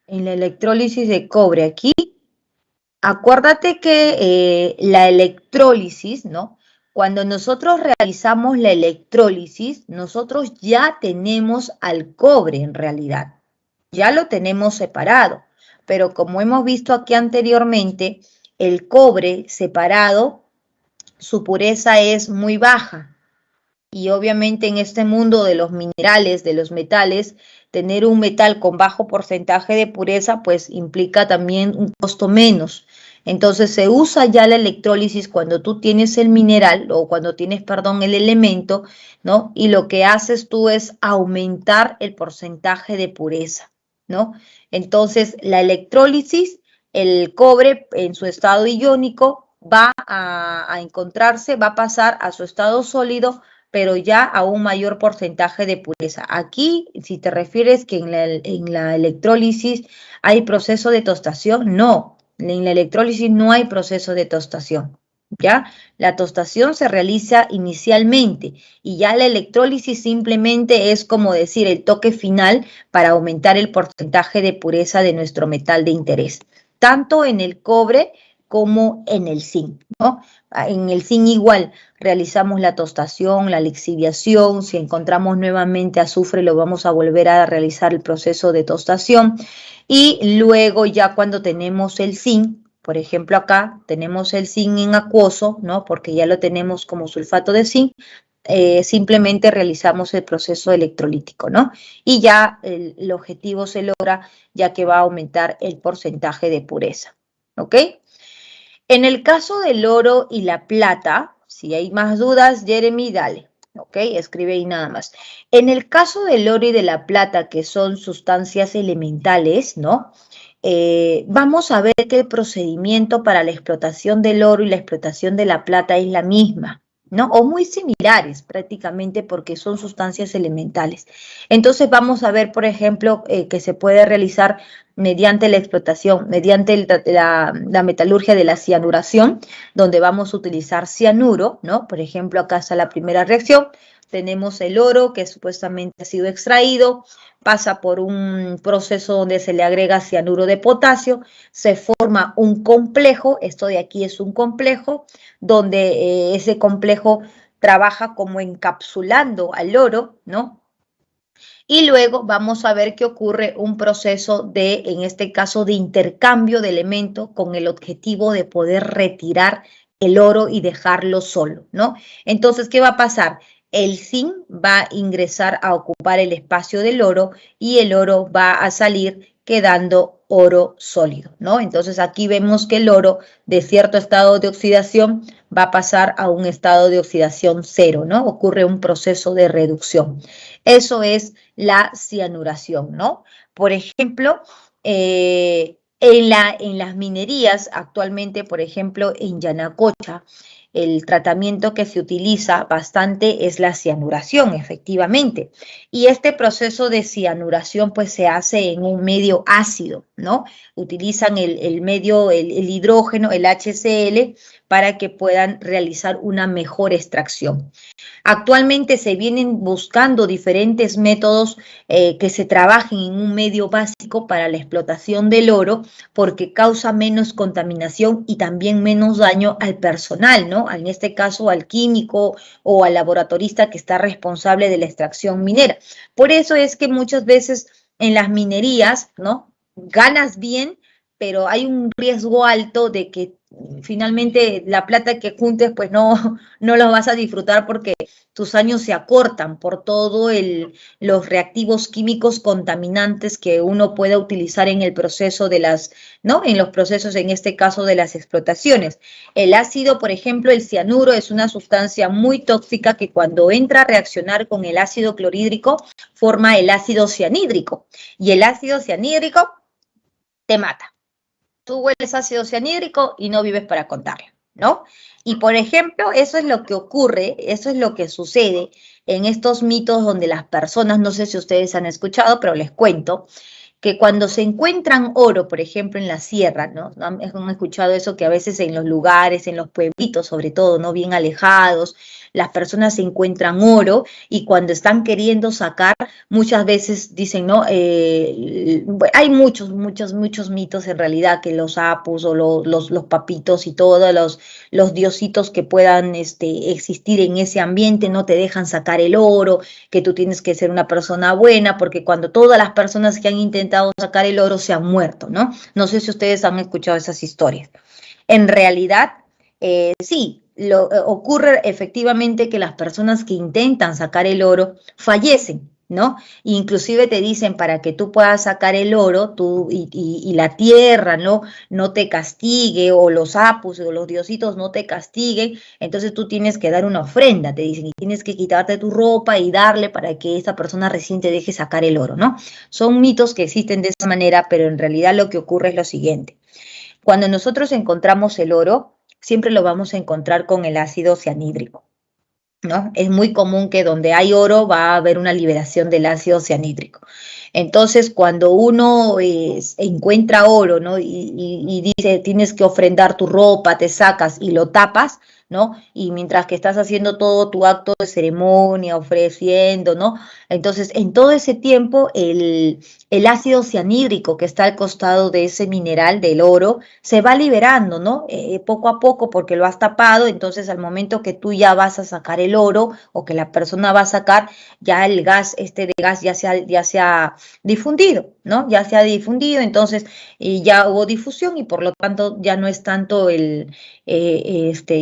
En la electrólisis de cobre aquí, acuérdate que la electrólisis, ¿no? Cuando nosotros realizamos la electrólisis, nosotros ya tenemos al cobre en realidad. Ya lo tenemos separado. Pero como hemos visto aquí anteriormente, el cobre separado, su pureza es muy baja. Y obviamente en este mundo de los minerales, de los metales, tener un metal con bajo porcentaje de pureza, pues implica también un costo menos. Entonces se usa ya la electrólisis cuando tú tienes el mineral o cuando tienes, perdón, el elemento, ¿no? Y lo que haces tú es aumentar el porcentaje de pureza, ¿no? Entonces la electrólisis, el cobre en su estado iónico va a encontrarse, va a pasar a su estado sólido, pero ya a un mayor porcentaje de pureza. Aquí, si te refieres que en la electrólisis hay proceso de tostación, no, en la electrólisis no hay proceso de tostación, ¿ya? La tostación se realiza inicialmente y ya la electrólisis simplemente es como decir el toque final para aumentar el porcentaje de pureza de nuestro metal de interés, tanto en el cobre como en el zinc, ¿no? En el zinc igual realizamos la tostación, la lixiviación, si encontramos nuevamente azufre lo vamos a volver a realizar el proceso de tostación y luego ya cuando tenemos el zinc, por ejemplo acá tenemos el zinc en acuoso, ¿no? Porque ya lo tenemos como sulfato de zinc, simplemente realizamos el proceso electrolítico, ¿no? Y ya el objetivo se logra ya que va a aumentar el porcentaje de pureza, ¿ok? En el caso del oro y la plata, si hay más dudas, Jeremy, dale. ¿Ok? Escribe ahí nada más. En el caso del oro y de la plata, que son sustancias elementales, ¿no? Vamos a ver que el procedimiento para la explotación del oro y la explotación de la plata es la misma, ¿no? O muy similares prácticamente porque son sustancias elementales. Entonces vamos a ver, por ejemplo, que se puede realizar mediante la explotación, mediante la metalurgia de la cianuración, donde vamos a utilizar cianuro, ¿no? Por ejemplo, acá está la primera reacción. Tenemos el oro que supuestamente ha sido extraído, pasa por un proceso donde se le agrega cianuro de potasio, se forma un complejo, esto de aquí es un complejo, donde ese complejo trabaja como encapsulando al oro, ¿no? Y luego vamos a ver que ocurre un proceso de, en este caso, de intercambio de elementos con el objetivo de poder retirar el oro y dejarlo solo, ¿no? Entonces, ¿qué va a pasar? El zinc va a ingresar a ocupar el espacio del oro y el oro va a salir quedando oro sólido, ¿no? Entonces aquí vemos que el oro de cierto estado de oxidación va a pasar a un estado de oxidación cero, ¿no? Ocurre un proceso de reducción. Eso es la cianuración, ¿no? Por ejemplo, en las minerías actualmente, por ejemplo, en Yanacocha, el tratamiento que se utiliza bastante es la cianuración, efectivamente. Y este proceso de cianuración pues se hace en un medio ácido, ¿no? Utilizan el medio, el hidrógeno, el HCl, para que puedan realizar una mejor extracción. Actualmente se vienen buscando diferentes métodos que se trabajen en un medio básico para la explotación del oro porque causa menos contaminación y también menos daño al personal, ¿no? En este caso al químico o al laboratorista que está responsable de la extracción minera. Por eso es que muchas veces en las minerías, ¿no? Ganas bien, pero hay un riesgo alto de que finalmente la plata que juntes pues no lo vas a disfrutar porque tus años se acortan por todo los reactivos químicos contaminantes que uno pueda utilizar en el proceso de las, ¿no? En los procesos, en este caso, de las explotaciones. El ácido, por ejemplo, el cianuro es una sustancia muy tóxica que cuando entra a reaccionar con el ácido clorhídrico forma el ácido cianhídrico y el ácido cianhídrico te mata. Tú hueles ácido cianhídrico y no vives para contarlo, ¿no? Y por ejemplo, eso es lo que ocurre, eso es lo que sucede en estos mitos donde las personas, no sé si ustedes han escuchado, pero les cuento, que cuando se encuentran oro, por ejemplo, en la sierra, ¿no? Han escuchado eso que a veces en los lugares, en los pueblitos sobre todo, ¿no? Bien alejados, las personas se encuentran oro y cuando están queriendo sacar, muchas veces dicen, ¿no? Hay muchos mitos en realidad que los apus o los papitos y todos los diositos que puedan existir en ese ambiente no te dejan sacar el oro, que tú tienes que ser una persona buena, porque cuando todas las personas que han intentado sacar el oro se han muerto, ¿no? No sé si ustedes han escuchado esas historias. En realidad, sí, ocurre efectivamente que las personas que intentan sacar el oro fallecen, ¿no? Inclusive te dicen para que tú puedas sacar el oro tú, y la tierra no te castigue o los apus o los diositos no te castiguen, entonces tú tienes que dar una ofrenda, te dicen, y tienes que quitarte tu ropa y darle para que esa persona recién te deje sacar el oro, ¿no? Son mitos que existen de esa manera, pero en realidad lo que ocurre es lo siguiente. Cuando nosotros encontramos el oro, siempre lo vamos a encontrar con el ácido cianhídrico, ¿no? Es muy común que donde hay oro va a haber una liberación del ácido cianhídrico. Entonces, cuando uno encuentra oro, ¿no? Y dice, tienes que ofrendar tu ropa, te sacas y lo tapas, ¿no? Y mientras que estás haciendo todo tu acto de ceremonia, ofreciendo, ¿no? Entonces, en todo ese tiempo, el ácido cianhídrico que está al costado de ese mineral del oro se va liberando, ¿no? Poco a poco porque lo has tapado, entonces al momento que tú ya vas a sacar el oro o que la persona va a sacar, ya el gas, de gas ya se ha difundido, ¿no? Ya se ha difundido, entonces ya hubo difusión y por lo tanto ya no es tanto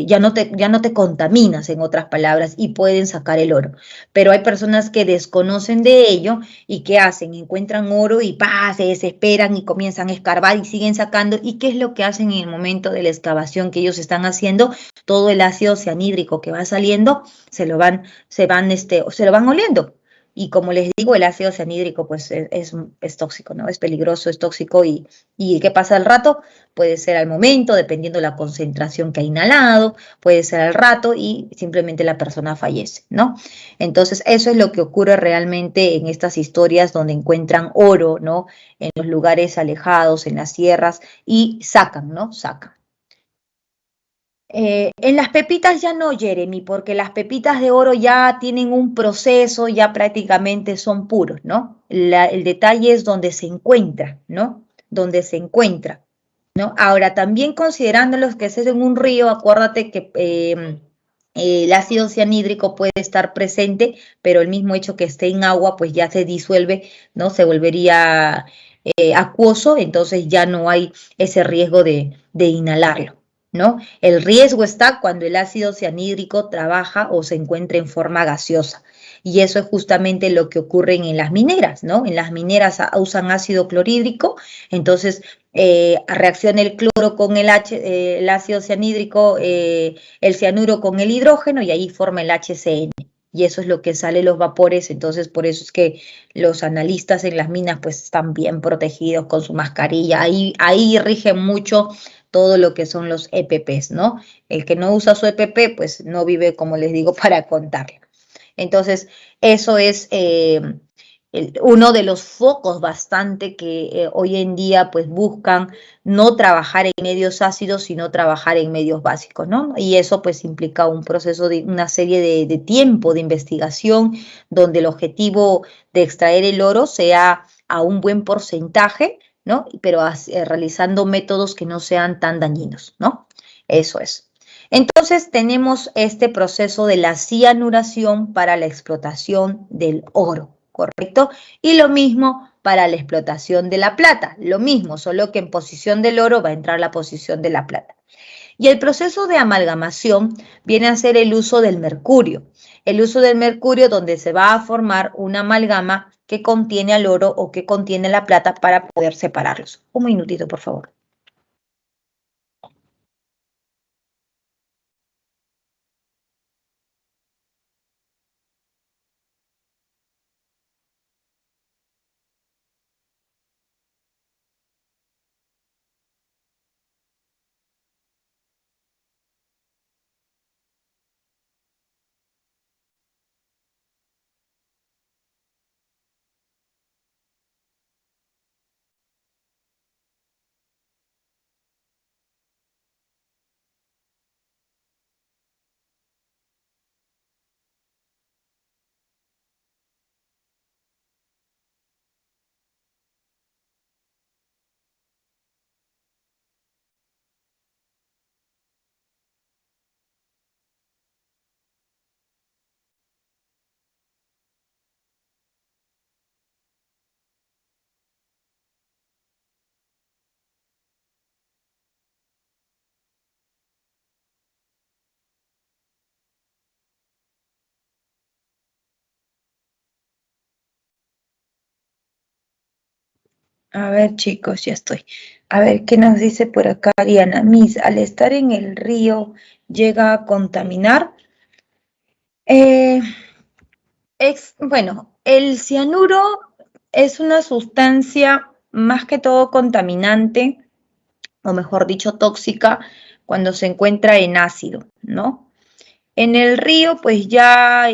ya no te contaminas, en otras palabras, y pueden sacar el oro. Pero hay personas que desconocen de ello y ¿qué hacen? Encuentran oro y ¡pah! Se desesperan y comienzan a escarbar y siguen sacando. ¿Y qué es lo que hacen en el momento de la excavación que ellos están haciendo? Todo el ácido cianhídrico que va saliendo se lo van oliendo. Y como les digo, el ácido cianhídrico pues es tóxico, ¿no? Es peligroso, es tóxico y ¿qué pasa al rato? Puede ser al momento, dependiendo de la concentración que ha inhalado, puede ser al rato y simplemente la persona fallece, ¿no? Entonces, eso es lo que ocurre realmente en estas historias donde encuentran oro, ¿no? En los lugares alejados, en las sierras y sacan, ¿no? Sacan. En las pepitas ya no, Jeremy, porque las pepitas de oro ya tienen un proceso, ya prácticamente son puros, ¿no? El detalle es donde se encuentra, ¿no? Donde se encuentra, ¿no? Ahora, también considerando los que es en un río, acuérdate que el ácido cianhídrico puede estar presente, pero el mismo hecho que esté en agua, pues ya se disuelve, ¿no? Se volvería acuoso, entonces ya no hay ese riesgo de inhalarlo, ¿no? El riesgo está cuando el ácido cianhídrico trabaja o se encuentra en forma gaseosa. Y eso es justamente lo que ocurre en las mineras, ¿no? En las mineras usan ácido clorhídrico, entonces reacciona el cloro con el ácido cianhídrico, el cianuro con el hidrógeno y ahí forma el HCN. Y eso es lo que sale los vapores, entonces por eso es que los analistas en las minas pues están bien protegidos con su mascarilla. Ahí rigen mucho todo lo que son los EPPs, ¿no? El que no usa su EPP, pues no vive, como les digo, para contarlo. Entonces, eso es uno de los focos bastante que hoy en día pues buscan no trabajar en medios ácidos, sino trabajar en medios básicos, ¿no? Y eso pues implica un proceso de una serie de tiempo de investigación donde el objetivo de extraer el oro sea a un buen porcentaje, ¿no? Pero realizando métodos que no sean tan dañinos, ¿no? Eso es. Entonces tenemos este proceso de la cianuración para la explotación del oro, ¿correcto? Y lo mismo para la explotación de la plata, lo mismo, solo que en posición del oro va a entrar la posición de la plata. Y el proceso de amalgamación viene a ser el uso del mercurio. El uso del mercurio donde se va a formar una amalgama que contiene al oro o que contiene la plata para poder separarlos. Un minutito, por favor. A ver, chicos, ya estoy. A ver, ¿qué nos dice por acá Diana? Miss, al estar en el río, ¿llega a contaminar? Eh, bueno, el cianuro es una sustancia más que todo contaminante, o mejor dicho, tóxica, cuando se encuentra en ácido, ¿no? En el río, pues ya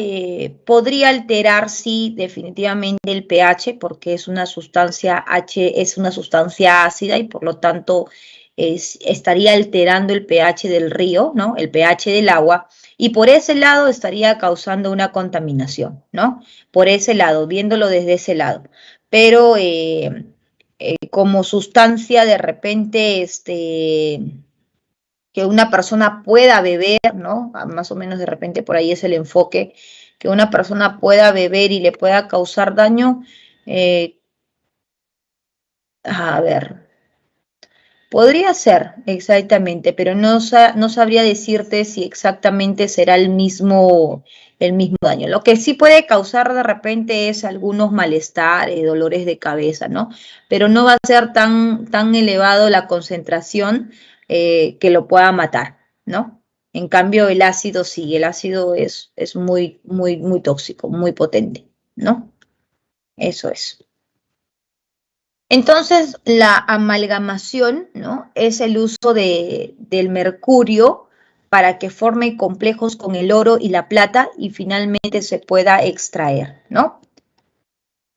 podría alterar, sí, definitivamente el pH, porque es una sustancia es una sustancia ácida y por lo tanto estaría alterando el pH del río, ¿no? El pH del agua, y por ese lado estaría causando una contaminación, ¿no? Por ese lado, viéndolo desde ese lado. Pero como sustancia, de repente, que una persona pueda beber, ¿no? Más o menos de repente por ahí es el enfoque, que una persona pueda beber y le pueda causar daño. eh, a ver, podría ser exactamente, pero no sabría decirte si exactamente será el mismo daño. Lo que sí puede causar de repente es algunos malestares, dolores de cabeza, ¿no? Pero no va a ser tan elevado la concentración que lo pueda matar, ¿no? En cambio, el ácido sí, el ácido es muy tóxico, muy potente, ¿no? Eso es. Entonces, la amalgamación, ¿no? Es el uso del mercurio para que forme complejos con el oro y la plata y finalmente se pueda extraer, ¿no?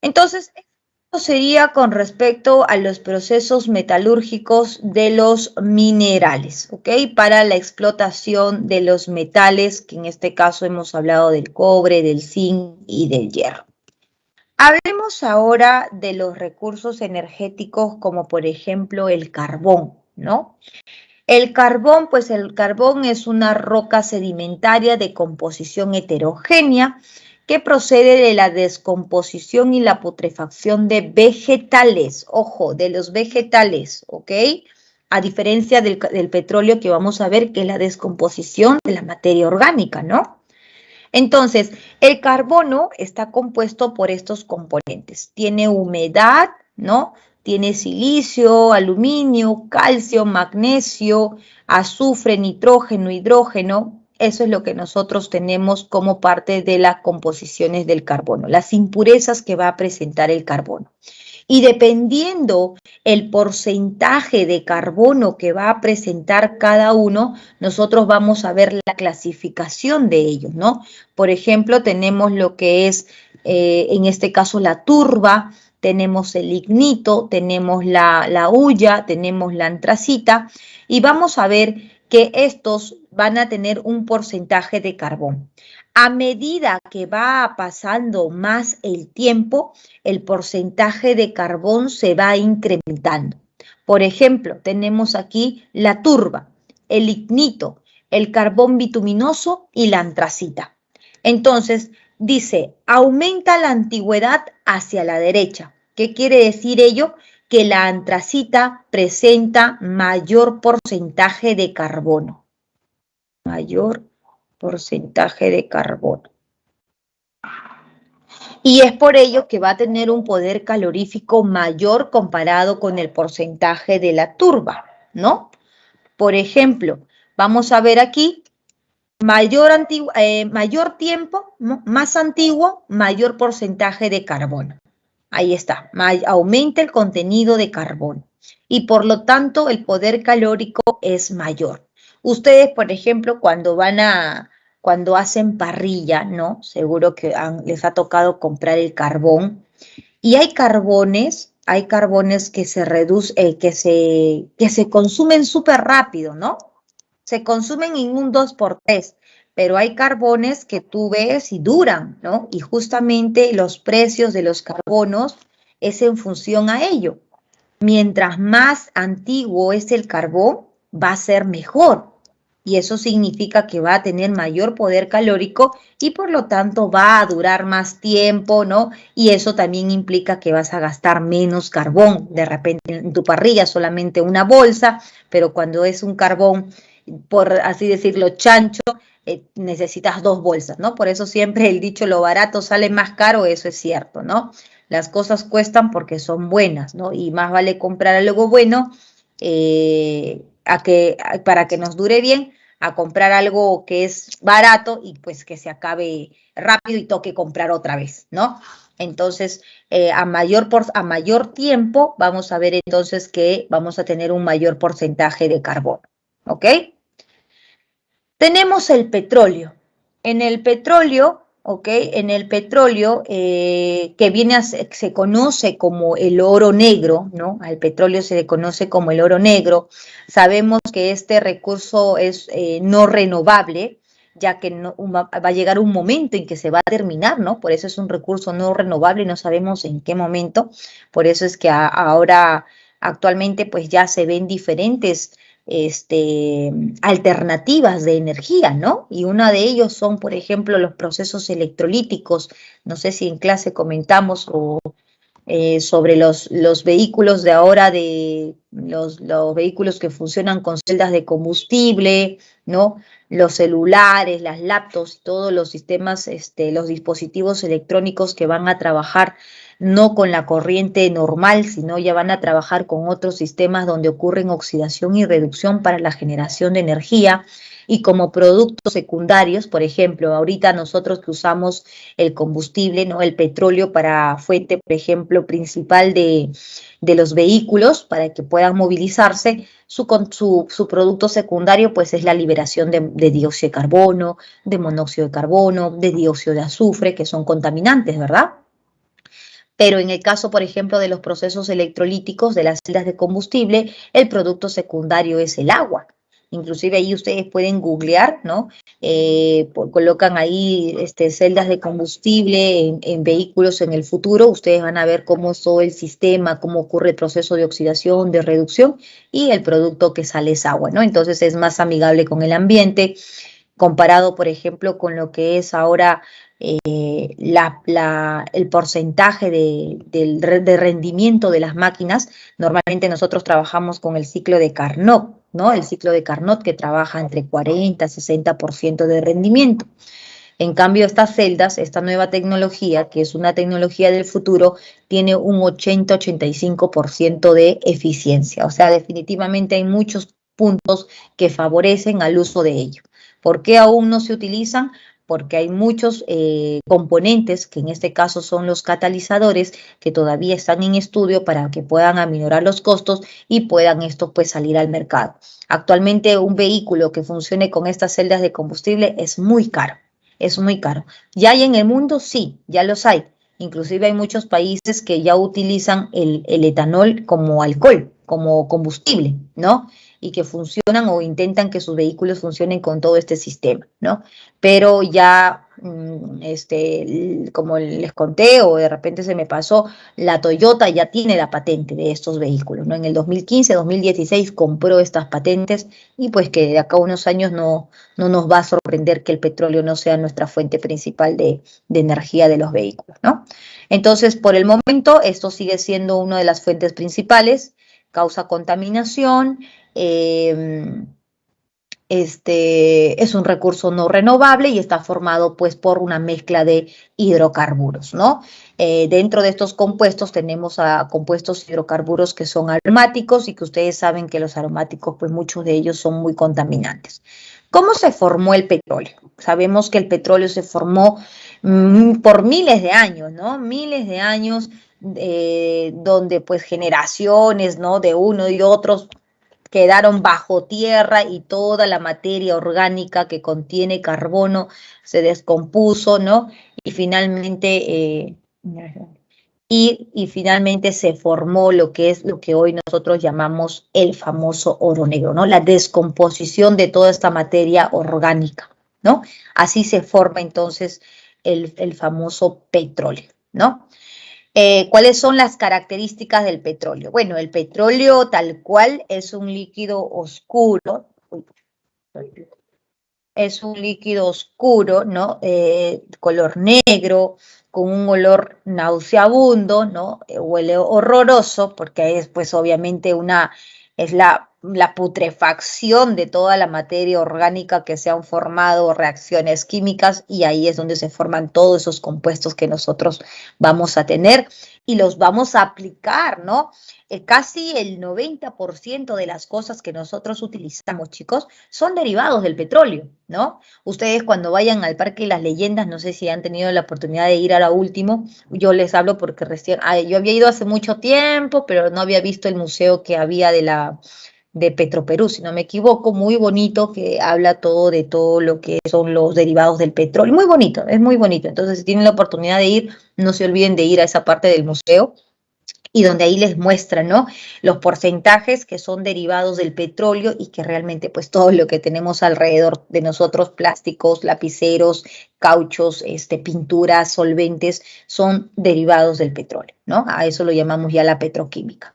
Entonces, esto sería con respecto a los procesos metalúrgicos de los minerales, ¿ok? Para la explotación de los metales, que en este caso hemos hablado del cobre, del zinc y del hierro. Hablemos ahora de los recursos energéticos como por ejemplo el carbón, ¿no? El carbón, pues el carbón es una roca sedimentaria de composición heterogénea que procede de la descomposición y la putrefacción de vegetales, ojo, de los vegetales, ¿ok? A diferencia del petróleo que vamos a ver que es la descomposición de la materia orgánica, ¿no? Entonces, el carbono está compuesto por estos componentes. Tiene humedad, ¿no? Tiene silicio, aluminio, calcio, magnesio, azufre, nitrógeno, hidrógeno. Eso es lo que nosotros tenemos como parte de las composiciones del carbono, las impurezas que va a presentar el carbono. Y dependiendo el porcentaje de carbono que va a presentar cada uno, nosotros vamos a ver la clasificación de ellos, ¿no? Por ejemplo, tenemos lo que es, en este caso, la turba, tenemos el lignito, tenemos la hulla, tenemos la antracita, y vamos a ver que estos van a tener un porcentaje de carbón. A medida que va pasando más el tiempo, el porcentaje de carbón se va incrementando. Por ejemplo, tenemos aquí la turba, el lignito, el carbón bituminoso y la antracita. Entonces, dice, aumenta la antigüedad hacia la derecha. ¿Qué quiere decir ello? Que la antracita presenta mayor porcentaje de carbono. Mayor porcentaje de carbono. Y es por ello que va a tener un poder calorífico mayor comparado con el porcentaje de la turba, ¿no? Por ejemplo, vamos a ver aquí, mayor tiempo, ¿no? Más antiguo, mayor porcentaje de carbono. Ahí está, aumenta el contenido de carbono y por lo tanto el poder calórico es mayor. Ustedes, por ejemplo, cuando hacen parrilla, ¿no? Seguro que les ha tocado comprar el carbón y hay carbones que se reducen, que se consumen súper rápido, ¿no? Se consumen en un 2x3, pero hay carbones que tú ves y duran, ¿no? Y justamente los precios de los carbonos es en función a ello. Mientras más antiguo es el carbón, va a ser mejor. Y eso significa que va a tener mayor poder calórico y por lo tanto va a durar más tiempo, ¿no? Y eso también implica que vas a gastar menos carbón. De repente en tu parrilla solamente una bolsa, pero cuando es un carbón por así decirlo, chancho, necesitas 2 bolsas, ¿no? Por eso siempre el dicho, lo barato sale más caro, eso es cierto, ¿no? Las cosas cuestan porque son buenas, ¿no? Y más vale comprar algo bueno para que nos dure bien, a comprar algo que es barato y pues que se acabe rápido y toque comprar otra vez, ¿no? Entonces, a mayor tiempo, vamos a ver entonces que vamos a tener un mayor porcentaje de carbono, ¿ok? Tenemos el petróleo. En el petróleo, ¿ok? En el petróleo que se conoce como el oro negro, ¿no? Al petróleo se le conoce como el oro negro. Sabemos que este recurso es no renovable, ya que va a llegar un momento en que se va a terminar, ¿no? Por eso es un recurso no renovable y no sabemos en qué momento. Por eso es que ahora, actualmente, pues ya se ven diferentes alternativas de energía, ¿no? Y una de ellos son, por ejemplo, los procesos electrolíticos. No sé si en clase comentamos sobre los vehículos de ahora, de los vehículos que funcionan con celdas de combustible, ¿no? Los celulares, las laptops, todos los sistemas, los dispositivos electrónicos que van a trabajar no con la corriente normal, sino ya van a trabajar con otros sistemas donde ocurren oxidación y reducción para la generación de energía. Y como productos secundarios, por ejemplo, ahorita nosotros que usamos el combustible, ¿no? El petróleo para fuente, por ejemplo, principal de los vehículos para que puedan movilizarse, su producto secundario pues es la liberación de dióxido de carbono, de monóxido de carbono, de dióxido de azufre, que son contaminantes, ¿verdad? Pero en el caso, por ejemplo, de los procesos electrolíticos de las celdas de combustible, el producto secundario es el agua. Inclusive ahí ustedes pueden googlear, ¿no? Colocan ahí celdas de combustible en vehículos en el futuro. Ustedes van a ver cómo es todo el sistema, cómo ocurre el proceso de oxidación, de reducción y el producto que sale es agua, ¿no? Entonces es más amigable con el ambiente comparado, por ejemplo, con lo que es ahora el porcentaje de rendimiento de las máquinas. Normalmente nosotros trabajamos con el ciclo de Carnot, ¿no? El ciclo de Carnot que trabaja entre 40 y 60% de rendimiento. En cambio, estas celdas, esta nueva tecnología, que es una tecnología del futuro, tiene un 80-85% de eficiencia. O sea, definitivamente hay muchos puntos que favorecen al uso de ello. ¿Por qué aún no se utilizan? Porque hay muchos componentes, que en este caso son los catalizadores, que todavía están en estudio para que puedan aminorar los costos y puedan estos pues salir al mercado. Actualmente un vehículo que funcione con estas celdas de combustible es muy caro. Es muy caro. ¿Ya hay en el mundo? Sí, ya los hay. Inclusive hay muchos países que ya utilizan el etanol como alcohol, como combustible, ¿no? Y que funcionan o intentan que sus vehículos funcionen con todo este sistema, ¿no? Pero ya, como les conté o de repente se me pasó, la Toyota ya tiene la patente de estos vehículos, ¿no? En el 2015, 2016 compró estas patentes y pues que de acá a unos años no nos va a sorprender que el petróleo no sea nuestra fuente principal de energía de los vehículos, ¿no? Entonces, por el momento, esto sigue siendo una de las fuentes principales, causa contaminación, es un recurso no renovable y está formado pues por una mezcla de hidrocarburos, ¿no? Dentro de estos compuestos tenemos a compuestos hidrocarburos que son aromáticos y que ustedes saben que los aromáticos pues muchos de ellos son muy contaminantes. ¿Cómo se formó el petróleo? Sabemos que el petróleo se formó por miles de años, ¿no? Miles de años donde pues generaciones, ¿no? De uno y otros quedaron bajo tierra y toda la materia orgánica que contiene carbono se descompuso, ¿no? Y finalmente se formó lo que es lo que hoy nosotros llamamos el famoso oro negro, ¿no? La descomposición de toda esta materia orgánica, ¿no? Así se forma entonces el famoso petróleo, ¿no? ¿Cuáles son las características del petróleo? Bueno, el petróleo tal cual es un líquido oscuro, ¿no? Color negro, con un olor nauseabundo, ¿no? Huele horroroso porque es pues obviamente es la la putrefacción de toda la materia orgánica que se han formado, reacciones químicas, y ahí es donde se forman todos esos compuestos que nosotros vamos a tener y los vamos a aplicar, ¿no? Casi el 90% de las cosas que nosotros utilizamos, chicos, son derivados del petróleo, ¿no? Ustedes cuando vayan al Parque de las Leyendas, no sé si han tenido la oportunidad de ir a la último, yo les hablo porque recién, yo había ido hace mucho tiempo, pero no había visto el museo que había de Petroperú, si no me equivoco, muy bonito, que habla todo de todo lo que son los derivados del petróleo. Muy bonito, es muy bonito. Entonces, si tienen la oportunidad de ir, no se olviden de ir a esa parte del museo y donde ahí les muestran, ¿no? Los porcentajes que son derivados del petróleo y que realmente pues todo lo que tenemos alrededor de nosotros, plásticos, lapiceros, cauchos, pinturas, solventes, son derivados del petróleo, ¿no? A eso lo llamamos ya la petroquímica.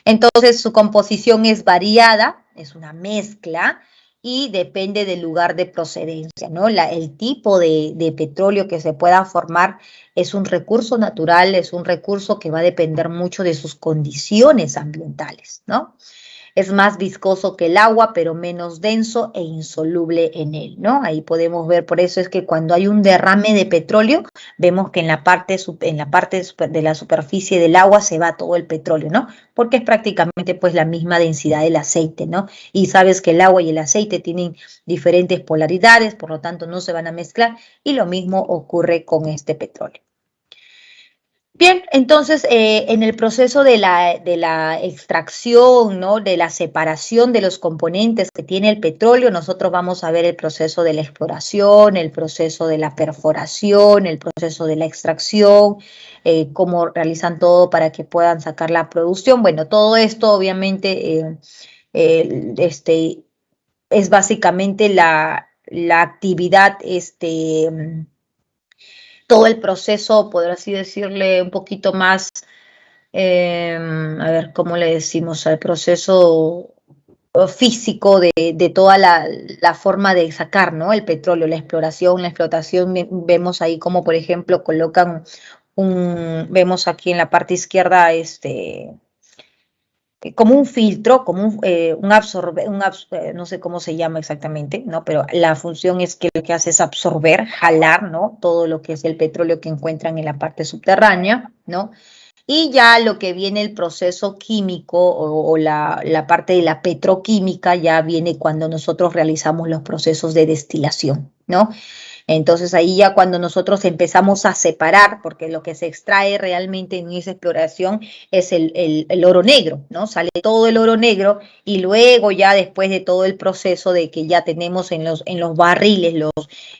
Entonces su composición es variada, es una mezcla y depende del lugar de procedencia, ¿no? El tipo de petróleo que se pueda formar es un recurso natural, es un recurso que va a depender mucho de sus condiciones ambientales, ¿no? Es más viscoso que el agua, pero menos denso e insoluble en él, ¿no? Ahí podemos ver, por eso es que cuando hay un derrame de petróleo, vemos que en la parte de la superficie del agua se va todo el petróleo, ¿no? Porque es prácticamente pues la misma densidad del aceite, ¿no? Y sabes que el agua y el aceite tienen diferentes polaridades, por lo tanto no se van a mezclar y lo mismo ocurre con este petróleo. Bien, entonces en el proceso de la extracción, ¿no? De la separación de los componentes que tiene el petróleo, nosotros vamos a ver el proceso de la exploración, el proceso de la perforación, el proceso de la extracción, cómo realizan todo para que puedan sacar la producción. Bueno, todo esto obviamente es básicamente la actividad, todo el proceso, por así decirle, un poquito más, a ver, ¿cómo le decimos? Al proceso físico de toda la forma de sacar, ¿no? El petróleo, la exploración, la explotación, vemos ahí como, por ejemplo, colocan vemos aquí en la parte izquierda, como un filtro, como un absorber, no sé cómo se llama exactamente, ¿no? Pero la función es que lo que hace es absorber, jalar, ¿no? Todo lo que es el petróleo que encuentran en la parte subterránea, ¿no? Y ya lo que viene el proceso químico o la parte de la petroquímica ya viene cuando nosotros realizamos los procesos de destilación, ¿no? Entonces ahí ya cuando nosotros empezamos a separar, porque lo que se extrae realmente en esa exploración es el oro negro, ¿no? Sale todo el oro negro y luego ya después de todo el proceso de que ya tenemos en los barriles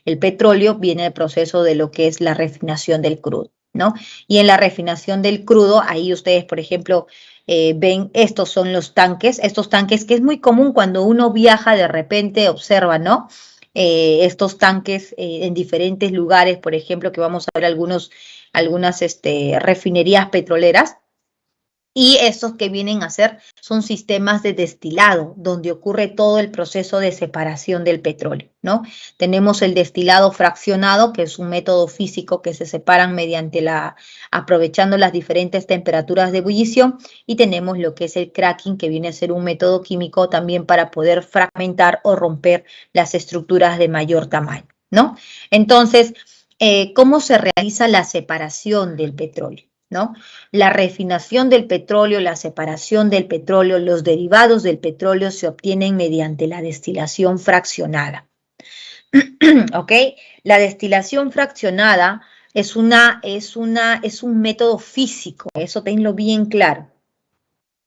el petróleo, viene el proceso de lo que es la refinación del crudo, ¿no? Y en la refinación del crudo, ahí ustedes, por ejemplo, ven, estos son los tanques, estos tanques que es muy común cuando uno viaja, de repente observa, ¿no? Estos tanques en diferentes lugares, por ejemplo, que vamos a ver algunas refinerías petroleras. Y estos que vienen a ser son sistemas de destilado, donde ocurre todo el proceso de separación del petróleo, ¿no? Tenemos el destilado fraccionado, que es un método físico que se separan aprovechando las diferentes temperaturas de ebullición, y tenemos lo que es el cracking, que viene a ser un método químico también para poder fragmentar o romper las estructuras de mayor tamaño, ¿no? Entonces, ¿cómo se realiza la separación del petróleo? ¿No? La refinación del petróleo, la separación del petróleo, los derivados del petróleo se obtienen mediante la destilación fraccionada. ¿Ok? La destilación fraccionada es un método físico, eso tenlo bien claro.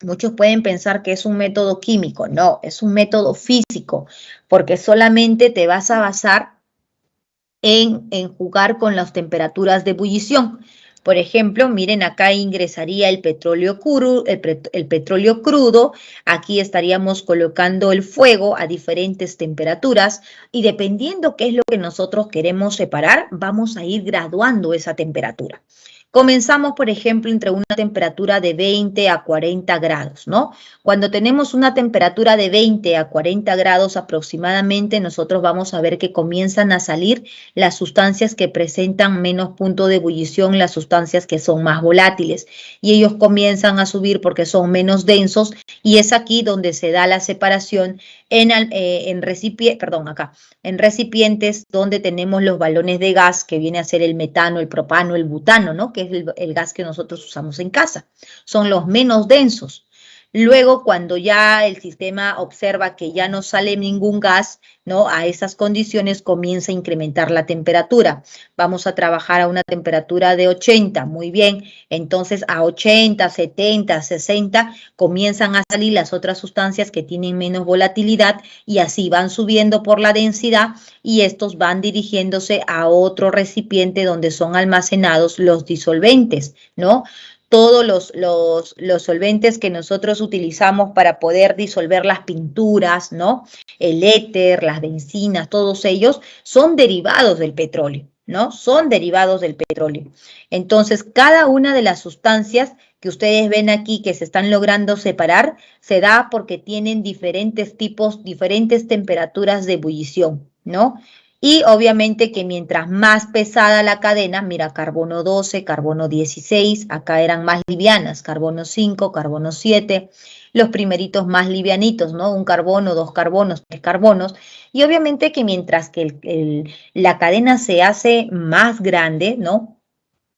Muchos pueden pensar que es un método químico, no, es un método físico, porque solamente te vas a basar en jugar con las temperaturas de ebullición. Por ejemplo, miren, acá ingresaría el petróleo crudo, aquí estaríamos colocando el fuego a diferentes temperaturas y dependiendo qué es lo que nosotros queremos separar, vamos a ir graduando esa temperatura. Comenzamos, por ejemplo, entre una temperatura de 20 a 40 grados, ¿no? Cuando tenemos una temperatura de 20 a 40 grados aproximadamente, nosotros vamos a ver que comienzan a salir las sustancias que presentan menos punto de ebullición, las sustancias que son más volátiles, y ellos comienzan a subir porque son menos densos, y es aquí donde se da la separación en recipientes donde tenemos los balones de gas, que viene a ser el metano, el propano, el butano, ¿no? Que es el gas que nosotros usamos en casa. Son los menos densos. Luego, cuando ya el sistema observa que ya no sale ningún gas, ¿no? A esas condiciones comienza a incrementar la temperatura. Vamos a trabajar a una temperatura de 80, muy bien. Entonces, a 80, 70, 60 comienzan a salir las otras sustancias que tienen menos volatilidad y así van subiendo por la densidad y estos van dirigiéndose a otro recipiente donde son almacenados los disolventes, ¿no? Todos los solventes que nosotros utilizamos para poder disolver las pinturas, ¿no? El éter, las bencinas, todos ellos son derivados del petróleo, ¿no? Son derivados del petróleo. Entonces, cada una de las sustancias que ustedes ven aquí que se están logrando separar, se da porque tienen diferentes tipos, diferentes temperaturas de ebullición, ¿no? Y obviamente que mientras más pesada la cadena, mira, carbono 12, carbono 16, acá eran más livianas, carbono 5, carbono 7, los primeritos más livianitos, ¿no? Un carbono, dos carbonos, tres carbonos. Y obviamente que mientras que la cadena se hace más grande, ¿no?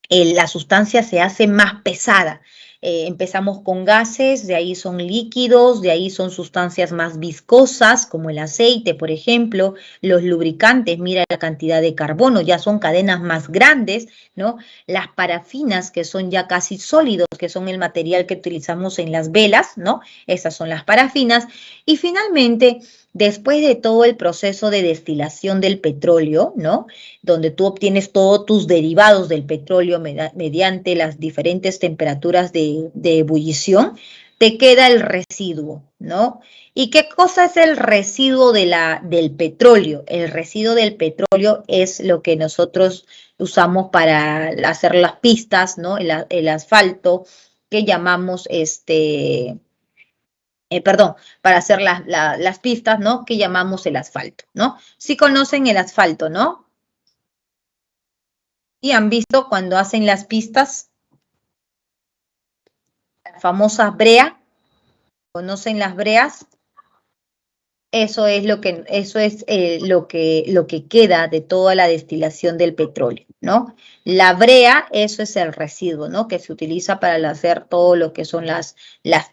La sustancia se hace más pesada. Empezamos con gases, de ahí son líquidos, de ahí son sustancias más viscosas, como el aceite, por ejemplo, los lubricantes, mira la cantidad de carbono, ya son cadenas más grandes, ¿no? Las parafinas, que son ya casi sólidos, que son el material que utilizamos en las velas, ¿no? Esas son las parafinas. Y finalmente, después de todo el proceso de destilación del petróleo, ¿no? Donde tú obtienes todos tus derivados del petróleo mediante las diferentes temperaturas de ebullición, te queda el residuo, ¿no? ¿Y qué cosa es el residuo del petróleo? El residuo del petróleo es lo que nosotros usamos para hacer las pistas, ¿no? El asfalto, que llamamos para hacer las pistas, ¿no? Que llamamos el asfalto, ¿no? Sí conocen el asfalto, ¿no? ¿Y han visto cuando hacen las pistas? Las famosas brea. ¿Conocen las breas? Eso es lo que queda de toda la destilación del petróleo, ¿no? La brea, eso es el residuo, ¿no? Que se utiliza para hacer todo lo que son las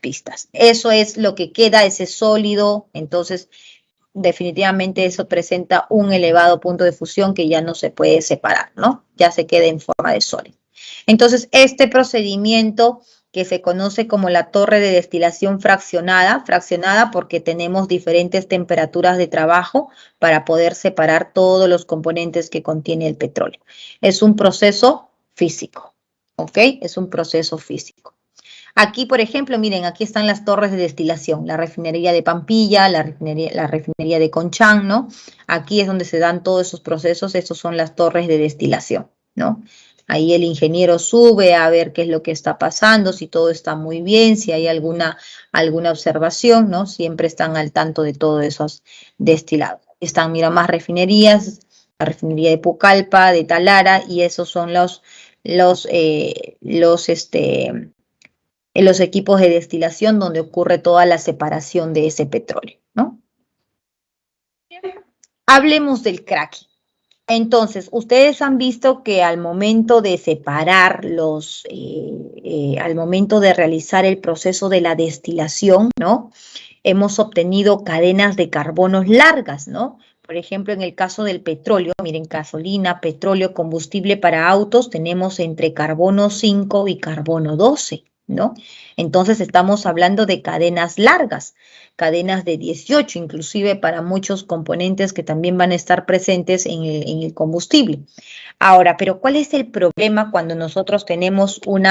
pistas. Eso es lo que queda, ese sólido. Entonces, definitivamente eso presenta un elevado punto de fusión que ya no se puede separar, ¿no? Ya se queda en forma de sólido. Entonces, este procedimiento que se conoce como la torre de destilación fraccionada porque tenemos diferentes temperaturas de trabajo para poder separar todos los componentes que contiene el petróleo. Es un proceso físico, ¿ok? Es un proceso físico. Aquí, por ejemplo, miren, aquí están las torres de destilación, la refinería de Pampilla, la refinería de Conchán, ¿no? Aquí es donde se dan todos esos procesos, esas son las torres de destilación, ¿no? Ahí el ingeniero sube a ver qué es lo que está pasando, si todo está muy bien, si hay alguna observación, ¿no? Siempre están al tanto de todos esos destilados. Están, mira, más refinerías, la refinería de Pucallpa, de Talara, y esos son los equipos de destilación donde ocurre toda la separación de ese petróleo, ¿no? Hablemos del cracking. Entonces, ustedes han visto que al momento de separar al momento de realizar el proceso de la destilación, ¿no? Hemos obtenido cadenas de carbonos largas, ¿no? Por ejemplo, en el caso del petróleo, miren, gasolina, petróleo, combustible para autos, tenemos entre carbono 5 y carbono 12, ¿no? Entonces estamos hablando de cadenas largas, cadenas de 18, inclusive para muchos componentes que también van a estar presentes en el combustible. Ahora, pero ¿cuál es el problema cuando nosotros tenemos un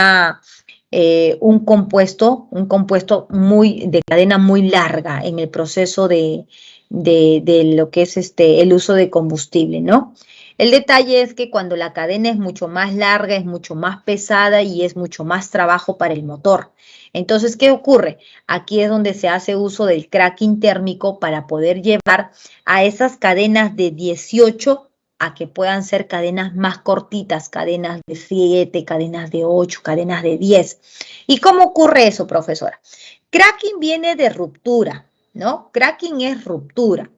compuesto de cadena muy larga en el proceso de lo que es el uso de combustible, ¿no? El detalle es que cuando la cadena es mucho más larga, es mucho más pesada y es mucho más trabajo para el motor. Entonces, ¿qué ocurre? Aquí es donde se hace uso del cracking térmico para poder llevar a esas cadenas de 18 a que puedan ser cadenas más cortitas, cadenas de 7, cadenas de 8, cadenas de 10. ¿Y cómo ocurre eso, profesora? Cracking viene de ruptura, ¿no? Cracking es ruptura.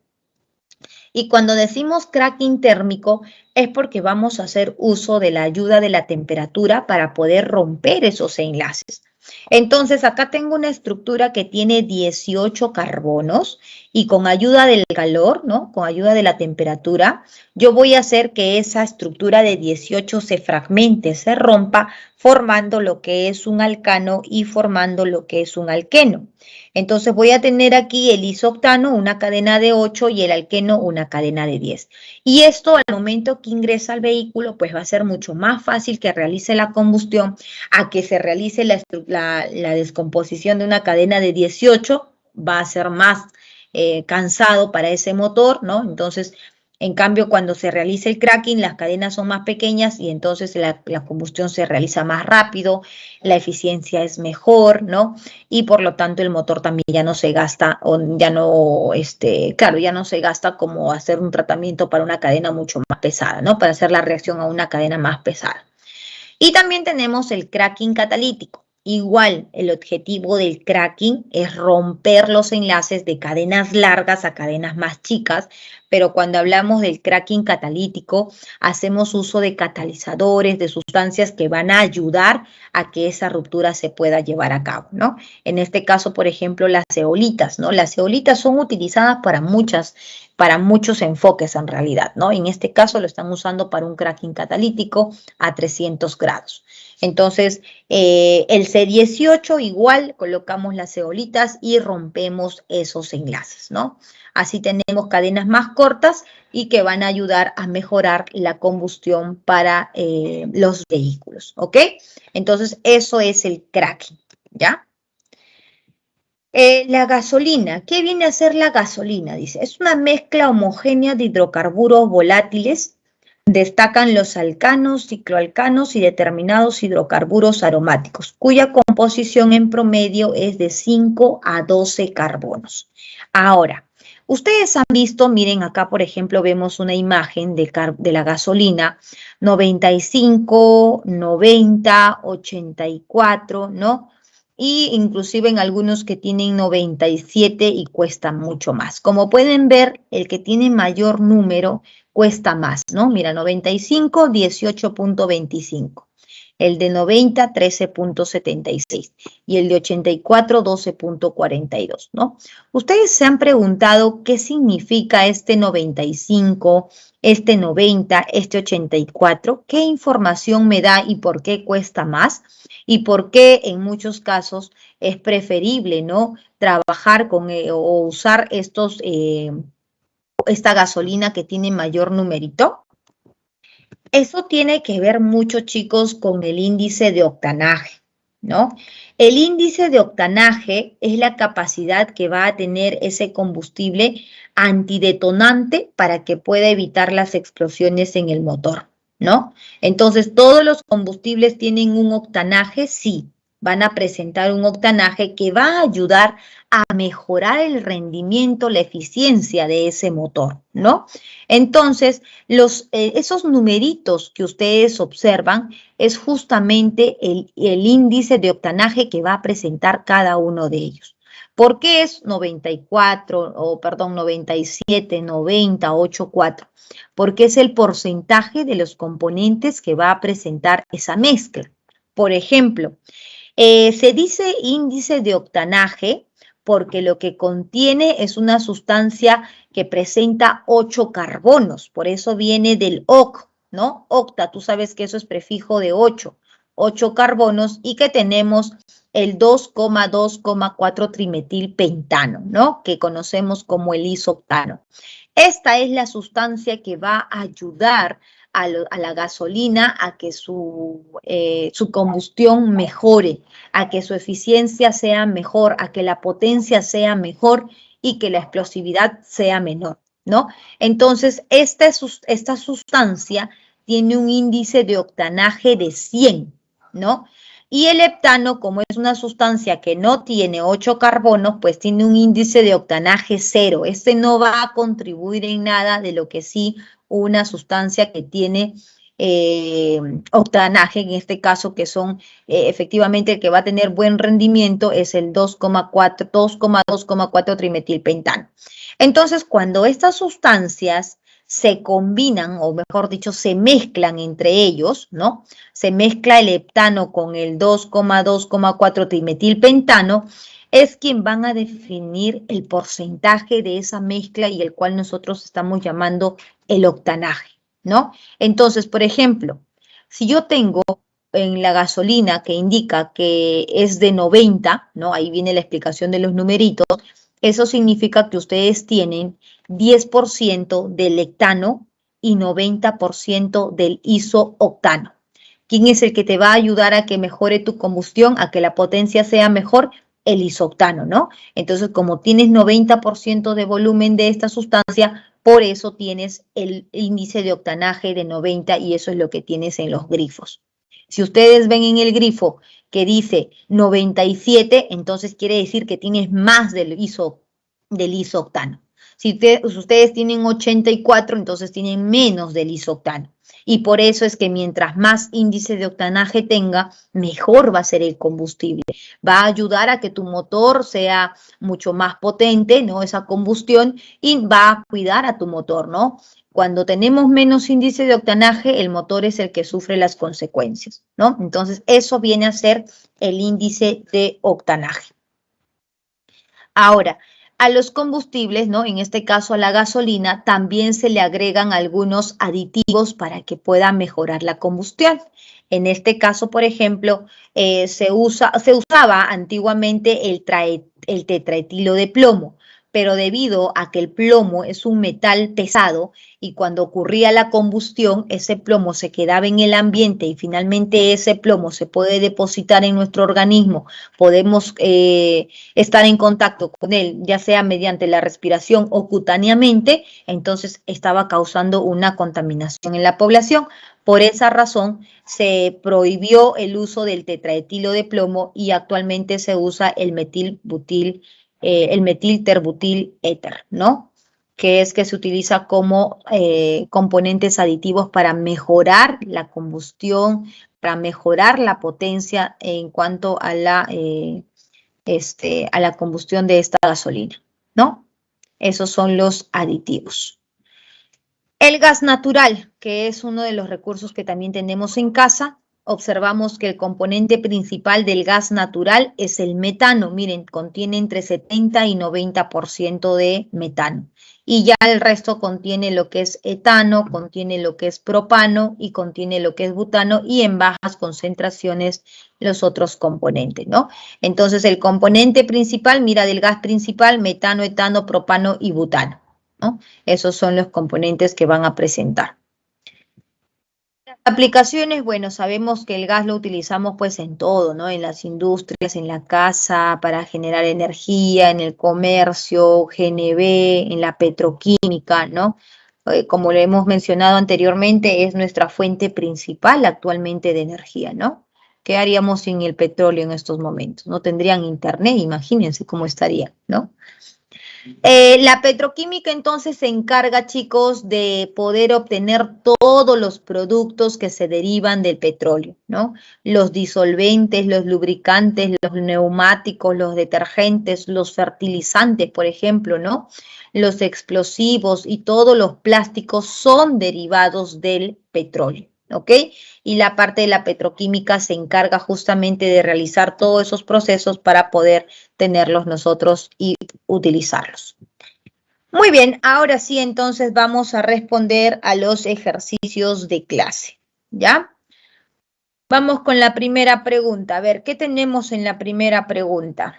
Y cuando decimos cracking térmico es porque vamos a hacer uso de la ayuda de la temperatura para poder romper esos enlaces. Entonces, acá tengo una estructura que tiene 18 carbonos y con ayuda del calor, ¿no? Con ayuda de la temperatura, yo voy a hacer que esa estructura de 18 se fragmente, se rompa, formando lo que es un alcano y formando lo que es un alqueno. Entonces voy a tener aquí el isoctano, una cadena de 8 y el alqueno, una cadena de 10. Y esto al momento que ingresa al vehículo, pues va a ser mucho más fácil que realice la combustión a que se realice la descomposición de una cadena de 18, va a ser más cansado para ese motor, ¿no? Entonces, en cambio, cuando se realiza el cracking, las cadenas son más pequeñas y entonces la combustión se realiza más rápido, la eficiencia es mejor, ¿no? Y por lo tanto el motor también ya no se gasta, o ya no, claro, ya no se gasta como hacer un tratamiento para una cadena mucho más pesada, ¿no? Para hacer la reacción a una cadena más pesada. Y también tenemos el cracking catalítico. Igual, el objetivo del cracking es romper los enlaces de cadenas largas a cadenas más chicas, pero cuando hablamos del cracking catalítico, hacemos uso de catalizadores, de sustancias que van a ayudar a que esa ruptura se pueda llevar a cabo, ¿no? En este caso, por ejemplo, las zeolitas, ¿no? Las zeolitas son utilizadas para muchos enfoques en realidad, ¿no? En este caso lo están usando para un cracking catalítico a 300 grados. Entonces, el C18 igual colocamos las zeolitas y rompemos esos enlaces, ¿no? Así tenemos cadenas más cortas y que van a ayudar a mejorar la combustión para los vehículos, ¿ok? Entonces, eso es el cracking, ¿ya? La gasolina, ¿qué viene a ser la gasolina? Dice, es una mezcla homogénea de hidrocarburos volátiles. Destacan los alcanos, cicloalcanos y determinados hidrocarburos aromáticos, cuya composición en promedio es de 5 a 12 carbonos. Ahora, ustedes han visto, miren acá por ejemplo vemos una imagen de la gasolina 95, 90, 84, ¿no? Y inclusive en algunos que tienen 97 y cuesta mucho más. Como pueden ver, el que tiene mayor número cuesta más, ¿no? Mira, 95, 18.25. El de 90, 13.76. Y el de 84, 12.42, ¿no? Ustedes se han preguntado qué significa este 95, este 90, este 84, qué información me da y por qué cuesta más y por qué en muchos casos es preferible, ¿no? Trabajar con o usar esta gasolina que tiene mayor numerito. Eso tiene que ver mucho, chicos, con el índice de octanaje, ¿no? El índice de octanaje es la capacidad que va a tener ese combustible antidetonante para que pueda evitar las explosiones en el motor, ¿no? Entonces, ¿todos los combustibles tienen un octanaje? Sí, van a presentar un octanaje que va a ayudar a mejorar el rendimiento, la eficiencia de ese motor, ¿no? Entonces, esos numeritos que ustedes observan es justamente el índice de octanaje que va a presentar cada uno de ellos. ¿Por qué es 94, o perdón, 97, 90, 84? Porque es el porcentaje de los componentes que va a presentar esa mezcla. Por ejemplo, se dice índice de octanaje porque lo que contiene es una sustancia que presenta 8 carbonos, por eso viene del oc, ¿no? Octa, tú sabes que eso es prefijo de 8 carbonos y que tenemos el 2,2,4 trimetilpentano, ¿no? Que conocemos como el isoctano. Esta es la sustancia que va a ayudar a la gasolina a que su combustión mejore, a que su eficiencia sea mejor, a que la potencia sea mejor y que la explosividad sea menor, ¿no? Entonces, esta sustancia tiene un índice de octanaje de 100, ¿no? Y el heptano, como es una sustancia que no tiene 8 carbonos, pues tiene un índice de octanaje 0. Este no va a contribuir en nada de lo que sí una sustancia que tiene octanaje, en este caso que son efectivamente el que va a tener buen rendimiento es el 2,2,4 trimetilpentano. Entonces, cuando estas sustancias se combinan, o mejor dicho, se mezclan entre ellos, ¿no? Se mezcla el heptano con el 2,2,4 trimetilpentano, es quien van a definir el porcentaje de esa mezcla y el cual nosotros estamos llamando el octanaje, ¿no? Entonces, por ejemplo, si yo tengo en la gasolina que indica que es de 90, ¿no? Ahí viene la explicación de los numeritos. Eso significa que ustedes tienen 10% del hectano y 90% del isooctano. ¿Quién es el que te va a ayudar a que mejore tu combustión, a que la potencia sea mejor? El isooctano, ¿no? Entonces, como tienes 90% de volumen de esta sustancia, por eso tienes el índice de octanaje de 90 y eso es lo que tienes en los grifos. Si ustedes ven en el grifo que dice 97, entonces quiere decir que tienes más del isooctano. Si ustedes tienen 84, entonces tienen menos del isooctano. Y por eso es que mientras más índice de octanaje tenga, mejor va a ser el combustible. Va a ayudar a que tu motor sea mucho más potente, ¿no? Esa combustión, y va a cuidar a tu motor, ¿no? Cuando tenemos menos índice de octanaje, el motor es el que sufre las consecuencias, ¿no? Entonces, eso viene a ser el índice de octanaje. Ahora, a los combustibles, ¿no? En este caso a la gasolina, también se le agregan algunos aditivos para que pueda mejorar la combustión. En este caso, por ejemplo, se usaba antiguamente el tetraetilo de plomo, pero debido a que el plomo es un metal pesado y cuando ocurría la combustión, ese plomo se quedaba en el ambiente y finalmente ese plomo se puede depositar en nuestro organismo, podemos estar en contacto con él, ya sea mediante la respiración o cutáneamente, entonces estaba causando una contaminación en la población. Por esa razón se prohibió el uso del tetraetilo de plomo y actualmente se usa el metilterbutil éter, ¿no? Que es que se utiliza como componentes aditivos para mejorar la combustión, para mejorar la potencia en cuanto a la combustión de esta gasolina, ¿no? Esos son los aditivos. El gas natural, que es uno de los recursos que también tenemos en casa, observamos que el componente principal del gas natural es el metano. Miren, contiene entre 70 y 90% de metano. Y ya el resto contiene lo que es etano, contiene lo que es propano y contiene lo que es butano y en bajas concentraciones los otros componentes, ¿no? Entonces el componente principal, mira, del gas principal, metano, etano, propano y butano, ¿no? Esos son los componentes que van a presentar. Aplicaciones, bueno, sabemos que el gas lo utilizamos pues en todo, ¿no? En las industrias, en la casa, para generar energía, en el comercio, GNB, en la petroquímica, ¿no? Como le hemos mencionado anteriormente, es nuestra fuente principal actualmente de energía, ¿no? ¿Qué haríamos sin el petróleo en estos momentos? No tendrían internet, imagínense cómo estaría, ¿no? La petroquímica entonces se encarga, chicos, de poder obtener todos los productos que se derivan del petróleo, ¿no? Los disolventes, los lubricantes, los neumáticos, los detergentes, los fertilizantes, por ejemplo, ¿no? Los explosivos y todos los plásticos son derivados del petróleo, ¿ok? Y la parte de la petroquímica se encarga justamente de realizar todos esos procesos para poder tenerlos nosotros y utilizarlos. Muy bien, ahora sí, entonces vamos a responder a los ejercicios de clase, ¿ya? Vamos con la primera pregunta. A ver, ¿qué tenemos en la primera pregunta?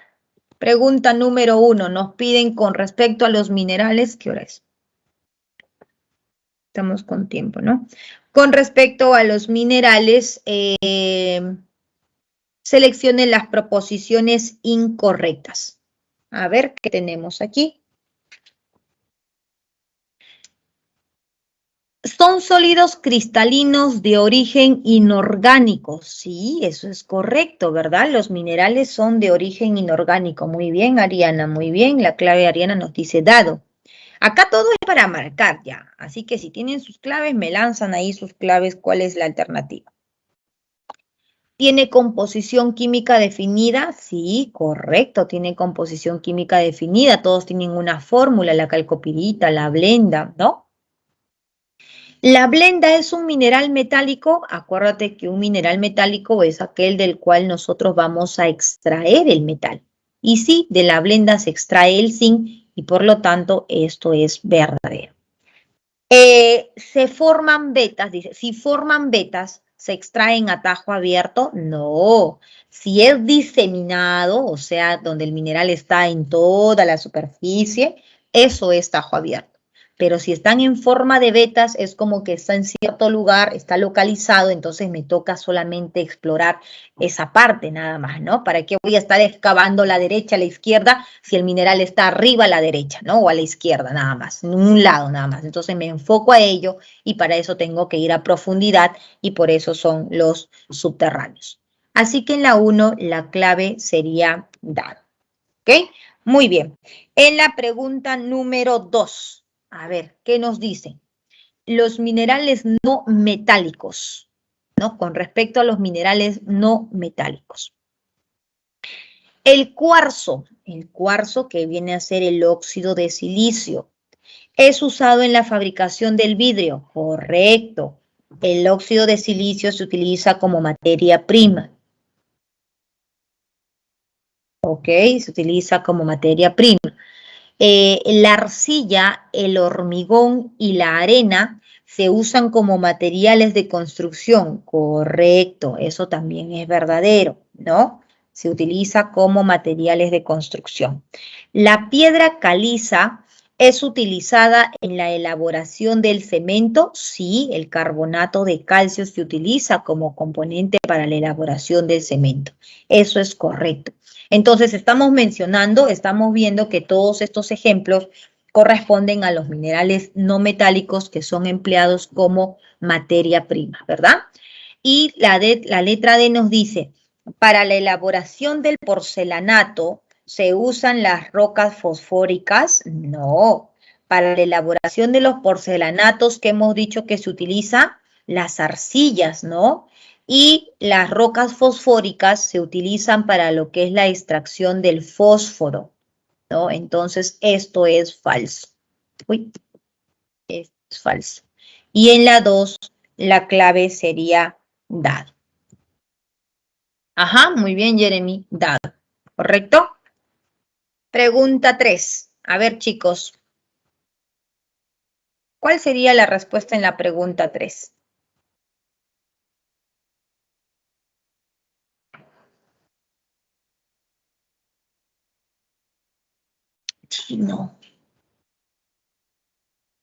Pregunta número 1. Nos piden con respecto a los minerales, ¿qué hora es? Estamos con tiempo, ¿no? Con respecto a los minerales, seleccionen las proposiciones incorrectas. A ver, ¿qué tenemos aquí? Son sólidos cristalinos de origen inorgánico. Sí, eso es correcto, ¿verdad? Los minerales son de origen inorgánico. Muy bien, Ariana, muy bien. La clave Ariana nos dice dado. Acá todo es para marcar ya. Así que si tienen sus claves, me lanzan ahí sus claves. ¿Cuál es la alternativa? ¿Tiene composición química definida? Sí, correcto, tiene composición química definida. Todos tienen una fórmula, la calcopirita, la blenda, ¿no? La blenda es un mineral metálico. Acuérdate que un mineral metálico es aquel del cual nosotros vamos a extraer el metal. Y sí, de la blenda se extrae el zinc y por lo tanto esto es verdadero. Se forman vetas, dice, si forman vetas, ¿se extraen a tajo abierto? No. Si es diseminado, o sea, donde el mineral está en toda la superficie, eso es tajo abierto. Pero si están en forma de vetas, es como que está en cierto lugar, está localizado, entonces me toca solamente explorar esa parte nada más, ¿no? ¿Para qué voy a estar excavando la derecha, la izquierda, si el mineral está arriba a la derecha, ¿no? O a la izquierda nada más, en un lado nada más. Entonces me enfoco a ello y para eso tengo que ir a profundidad y por eso son los subterráneos. Así que en la 1 la clave sería dado. ¿Ok? Muy bien. En la pregunta número 2. A ver, ¿qué nos dicen? Los minerales no metálicos, ¿no? Con respecto a los minerales no metálicos. El cuarzo que viene a ser el óxido de silicio, es usado en la fabricación del vidrio. Correcto. El óxido de silicio se utiliza como materia prima. Ok, se utiliza como materia prima. La arcilla, el hormigón y la arena se usan como materiales de construcción. Correcto, eso también es verdadero, ¿no? Se utiliza como materiales de construcción. La piedra caliza es utilizada en la elaboración del cemento. Sí, el carbonato de calcio se utiliza como componente para la elaboración del cemento. Eso es correcto. Entonces, estamos viendo que todos estos ejemplos corresponden a los minerales no metálicos que son empleados como materia prima, ¿verdad? Y la letra D nos dice, para la elaboración del porcelanato, ¿se usan las rocas fosfóricas? No. Para la elaboración de los porcelanatos que hemos dicho que se utiliza las arcillas, ¿no? Y las rocas fosfóricas se utilizan para lo que es la extracción del fósforo, ¿no? Entonces, esto es falso. Uy, es falso. Y en la 2, la clave sería dado. Ajá, muy bien, Jeremy, dado. ¿Correcto? Pregunta 3. A ver, chicos. ¿Cuál sería la respuesta en la pregunta 3? No.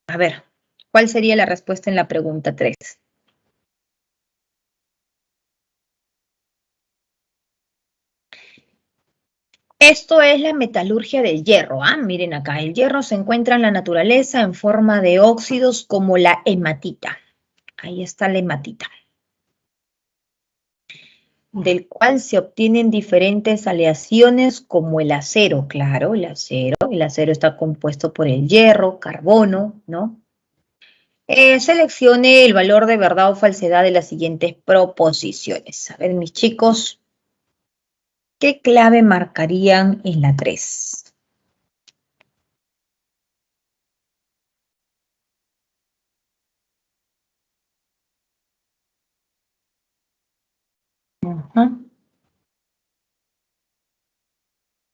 A ver, ¿cuál sería la respuesta en la pregunta 3? Esto es la metalurgia del hierro. Miren acá, el hierro se encuentra en la naturaleza en forma de óxidos como la hematita. Ahí está la hematita. Del cual se obtienen diferentes aleaciones como el acero. Claro, el acero está compuesto por el hierro, carbono, ¿no? Seleccione el valor de verdad o falsedad de las siguientes proposiciones. A ver, mis chicos, ¿qué clave marcarían en la 3?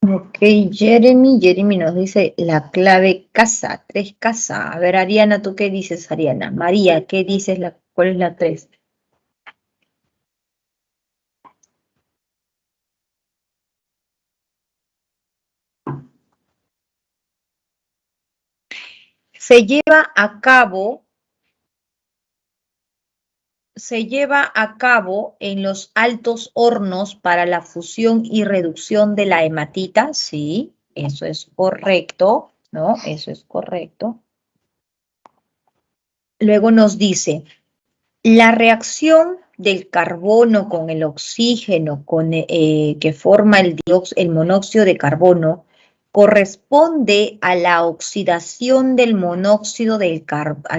Ok, Jeremy nos dice la clave casa, 3 casa. A ver, Ariana, ¿tú qué dices, Ariana? María, ¿qué dices? ¿Cuál es la 3? Se lleva a cabo en los altos hornos para la fusión y reducción de la hematita. Sí, eso es correcto, ¿no? Eso es correcto. Luego nos dice, la reacción del carbono con el oxígeno que forma el monóxido de carbono corresponde a la oxidación del monóxido de carbono.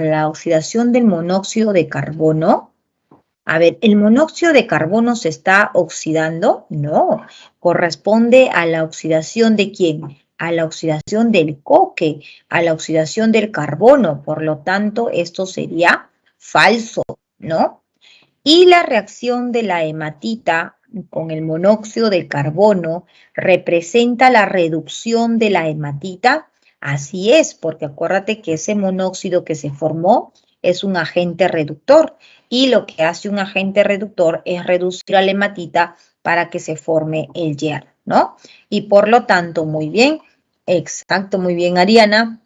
A ver, ¿el monóxido de carbono se está oxidando? No, corresponde a la oxidación ¿de quién? A la oxidación del coque, a la oxidación del carbono. Por lo tanto, esto sería falso, ¿no? Y la reacción de la hematita con el monóxido de carbono representa la reducción de la hematita. Así es, porque acuérdate que ese monóxido que se formó es un agente reductor y lo que hace un agente reductor es reducir a la hematita para que se forme el hierro, ¿no? Y por lo tanto, muy bien, exacto, muy bien Ariana,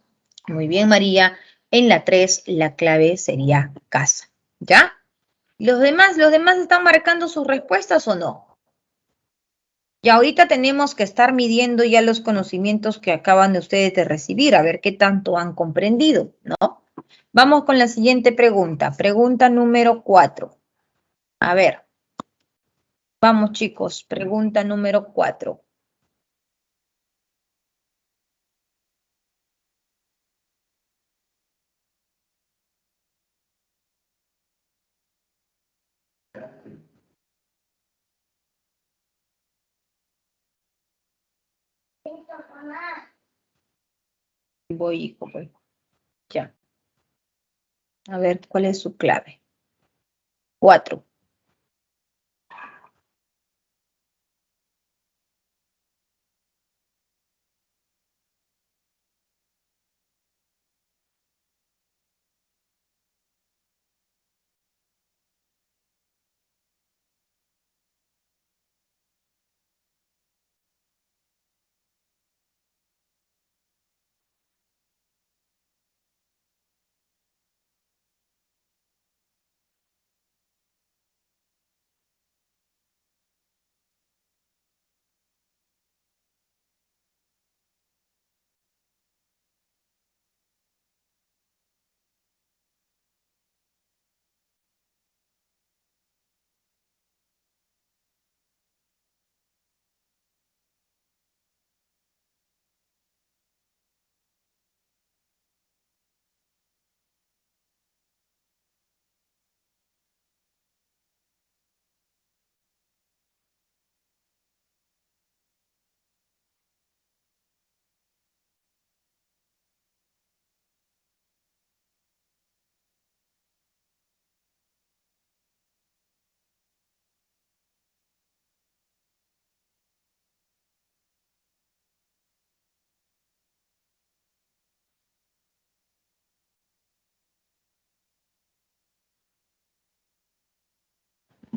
muy bien María, en la 3 la clave sería casa, ¿ya? ¿Los demás están marcando sus respuestas o no? Y ahorita tenemos que estar midiendo ya los conocimientos que acaban de ustedes de recibir, a ver qué tanto han comprendido, ¿no? Vamos con la siguiente pregunta, pregunta número 4. A ver, vamos chicos, pregunta número 4. Voy, hijo, voy. Ya. A ver, ¿cuál es su clave? 4.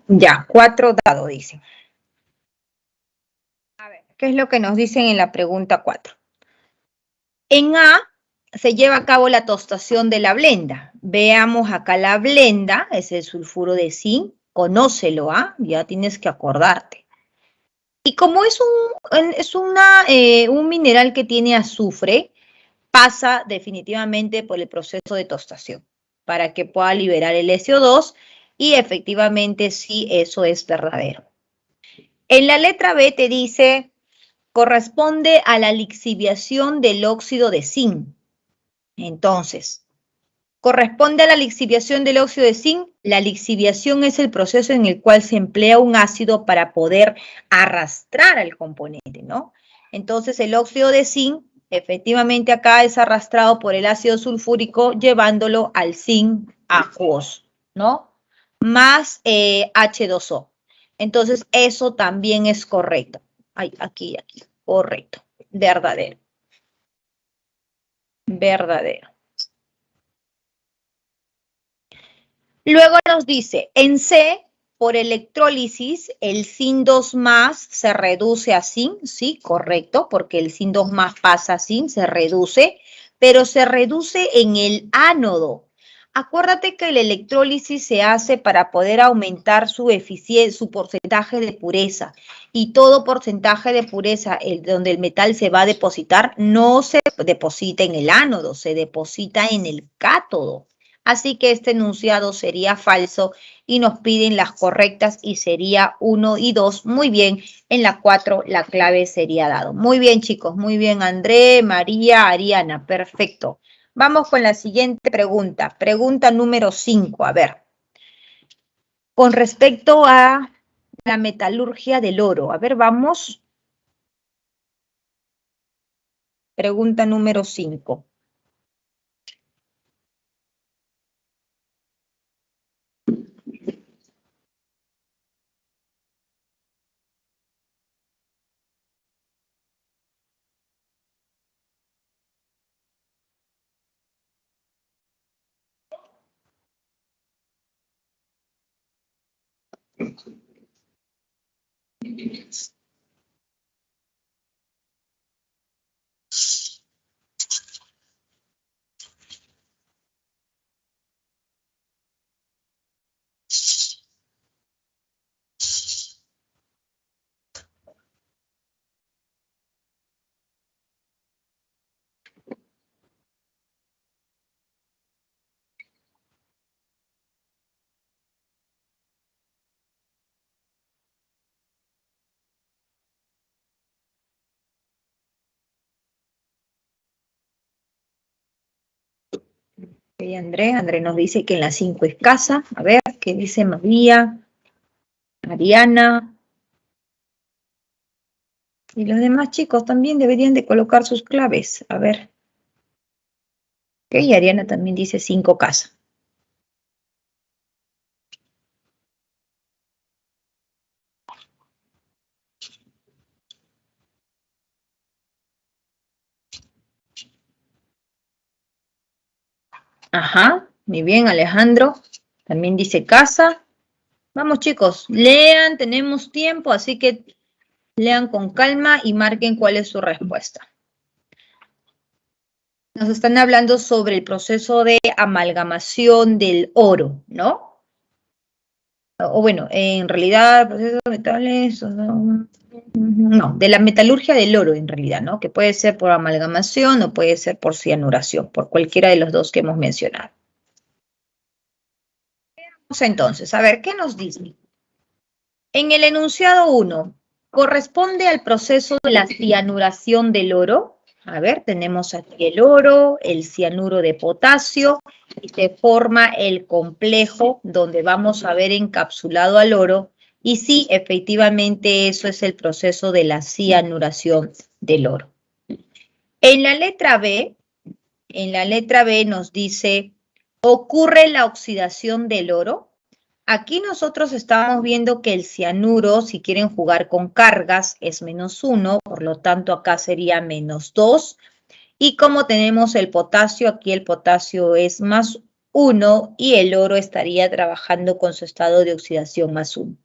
Ya, 4 dado, dice. A ver, ¿qué es lo que nos dicen en la pregunta 4? En A se lleva a cabo la tostación de la blenda. Veamos acá la blenda, es el sulfuro de zinc. Conócelo, ¿ah? Ya tienes que acordarte. Y como es un mineral que tiene azufre, pasa definitivamente por el proceso de tostación para que pueda liberar el SO2 y efectivamente sí, eso es verdadero. En la letra B te dice, corresponde a la lixiviación del óxido de zinc. Entonces, corresponde a la lixiviación del óxido de zinc. La lixiviación es el proceso en el cual se emplea un ácido para poder arrastrar al componente, ¿no? Entonces, el óxido de zinc, efectivamente acá es arrastrado por el ácido sulfúrico llevándolo al zinc acuoso, ¿no? Más H2O. Entonces, eso también es correcto. Ay, aquí, correcto, verdadero. Verdadero. Luego nos dice, en C, por electrólisis, el Zn 2 se reduce a Zn, sí, correcto, porque el Zn 2 pasa a Zn, se reduce, pero se reduce en el ánodo. Acuérdate que la electrólisis se hace para poder aumentar su eficiencia, su porcentaje de pureza. Y todo porcentaje de pureza donde el metal se va a depositar, no se deposita en el ánodo, se deposita en el cátodo. Así que este enunciado sería falso y nos piden las correctas y sería 1 y 2. Muy bien, en la 4 la clave sería dado. Muy bien, chicos, muy bien, André, María, Ariana, perfecto. Vamos con la siguiente pregunta. Pregunta número 5, a ver. Con respecto a la metalurgia del oro. A ver, vamos. Pregunta número 5. Okay, André. André nos dice que en la 5 es casa. A ver, ¿qué dice María? Ariana. Y los demás chicos también deberían de colocar sus claves. A ver. Ok, Ariana también dice 5 casa. Ajá, muy bien, Alejandro. También dice casa. Vamos chicos, lean, tenemos tiempo, así que lean con calma y marquen cuál es su respuesta. Nos están hablando sobre el proceso de amalgamación del oro, ¿no? O bueno, en realidad, proceso de metales, no, de la metalurgia del oro en realidad, ¿no? Que puede ser por amalgamación o puede ser por cianuración, por cualquiera de los dos que hemos mencionado. Vamos entonces, a ver, ¿qué nos dice? En el enunciado 1, corresponde al proceso de la cianuración del oro. A ver, tenemos aquí el oro, el cianuro de potasio, y se forma el complejo donde vamos a ver encapsulado al oro. Y sí, efectivamente, eso es el proceso de la cianuración del oro. En la letra B nos dice, ocurre la oxidación del oro. Aquí nosotros estamos viendo que el cianuro, si quieren jugar con cargas, es -1, por lo tanto acá sería -2. Y como tenemos el potasio, aquí el potasio es +1 y el oro estaría trabajando con su estado de oxidación +1.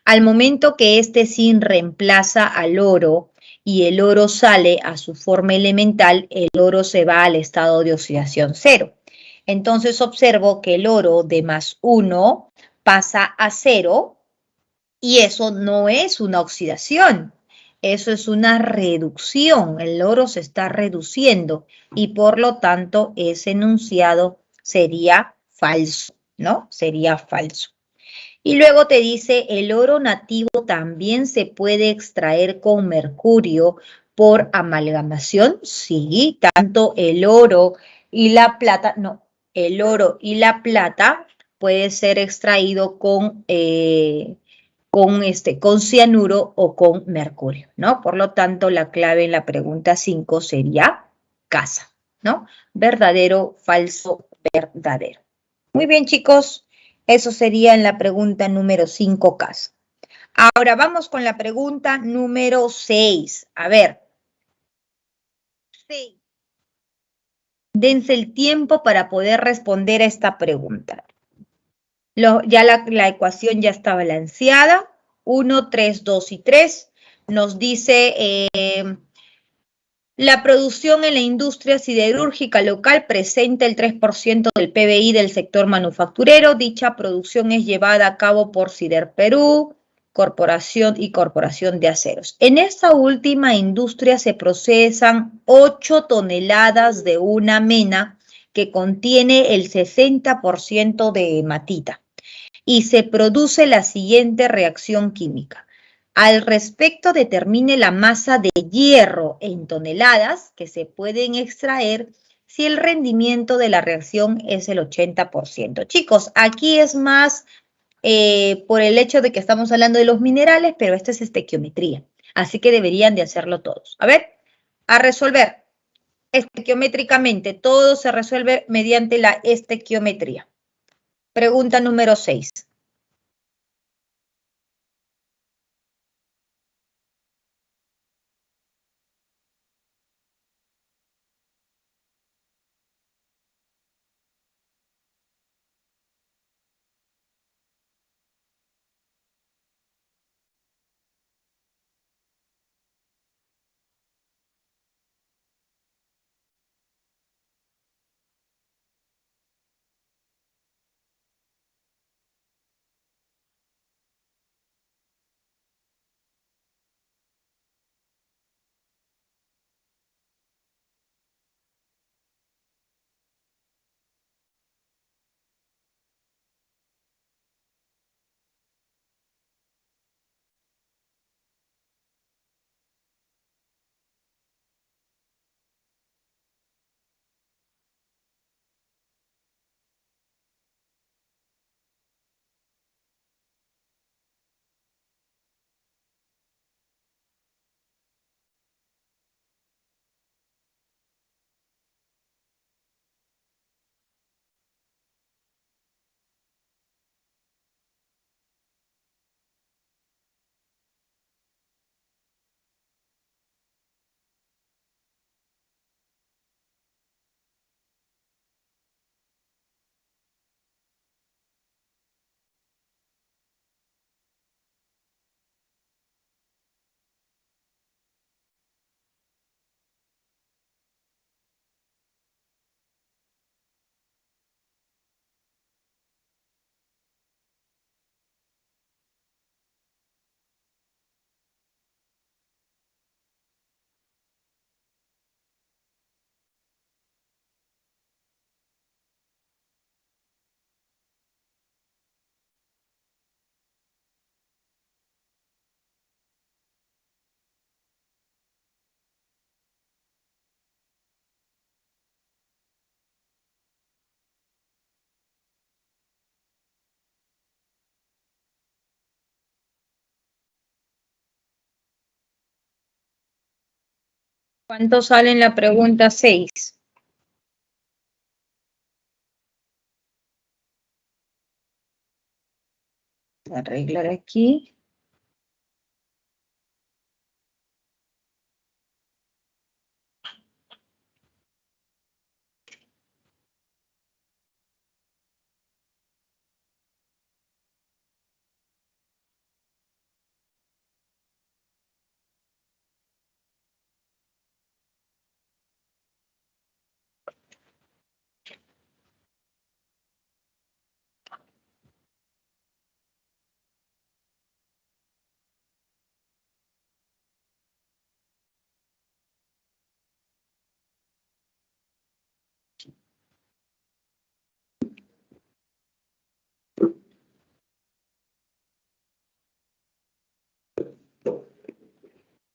Al momento que este zinc reemplaza al oro y el oro sale a su forma elemental, el oro se va al estado de oxidación 0. Entonces observo que el oro de +1 pasa a 0 y eso no es una oxidación, eso es una reducción. El oro se está reduciendo y por lo tanto ese enunciado sería falso, ¿no? Sería falso. Y luego te dice, el oro nativo también se puede extraer con mercurio por amalgamación. Sí, tanto el oro y la plata, no, el oro y la plata puede ser extraído con cianuro o con mercurio, ¿no? Por lo tanto, la clave en la pregunta 5 sería casa, ¿no? Verdadero, falso, verdadero. Muy bien, chicos. Eso sería en la pregunta número 5, casa. Ahora vamos con la pregunta número 6. A ver. 6. Dense el tiempo para poder responder a esta pregunta. Ya la ecuación ya está balanceada. 1, 3, 2 y 3. Nos dice la producción en la industria siderúrgica local presenta el 3% del PBI del sector manufacturero. Dicha producción es llevada a cabo por Sider Perú, Corporación y Corporación de Aceros. En esta última industria se procesan 8 toneladas de una mena que contiene el 60% de hematita y se produce la siguiente reacción química. Al respecto, determine la masa de hierro en toneladas que se pueden extraer si el rendimiento de la reacción es el 80%. Chicos, aquí es más por el hecho de que estamos hablando de los minerales, pero esto es estequiometría. Así que deberían de hacerlo todos. A ver, a resolver estequiométricamente. Todo se resuelve mediante la estequiometría. Pregunta número 6. ¿Cuánto sale en la pregunta 6? Voy a arreglar aquí.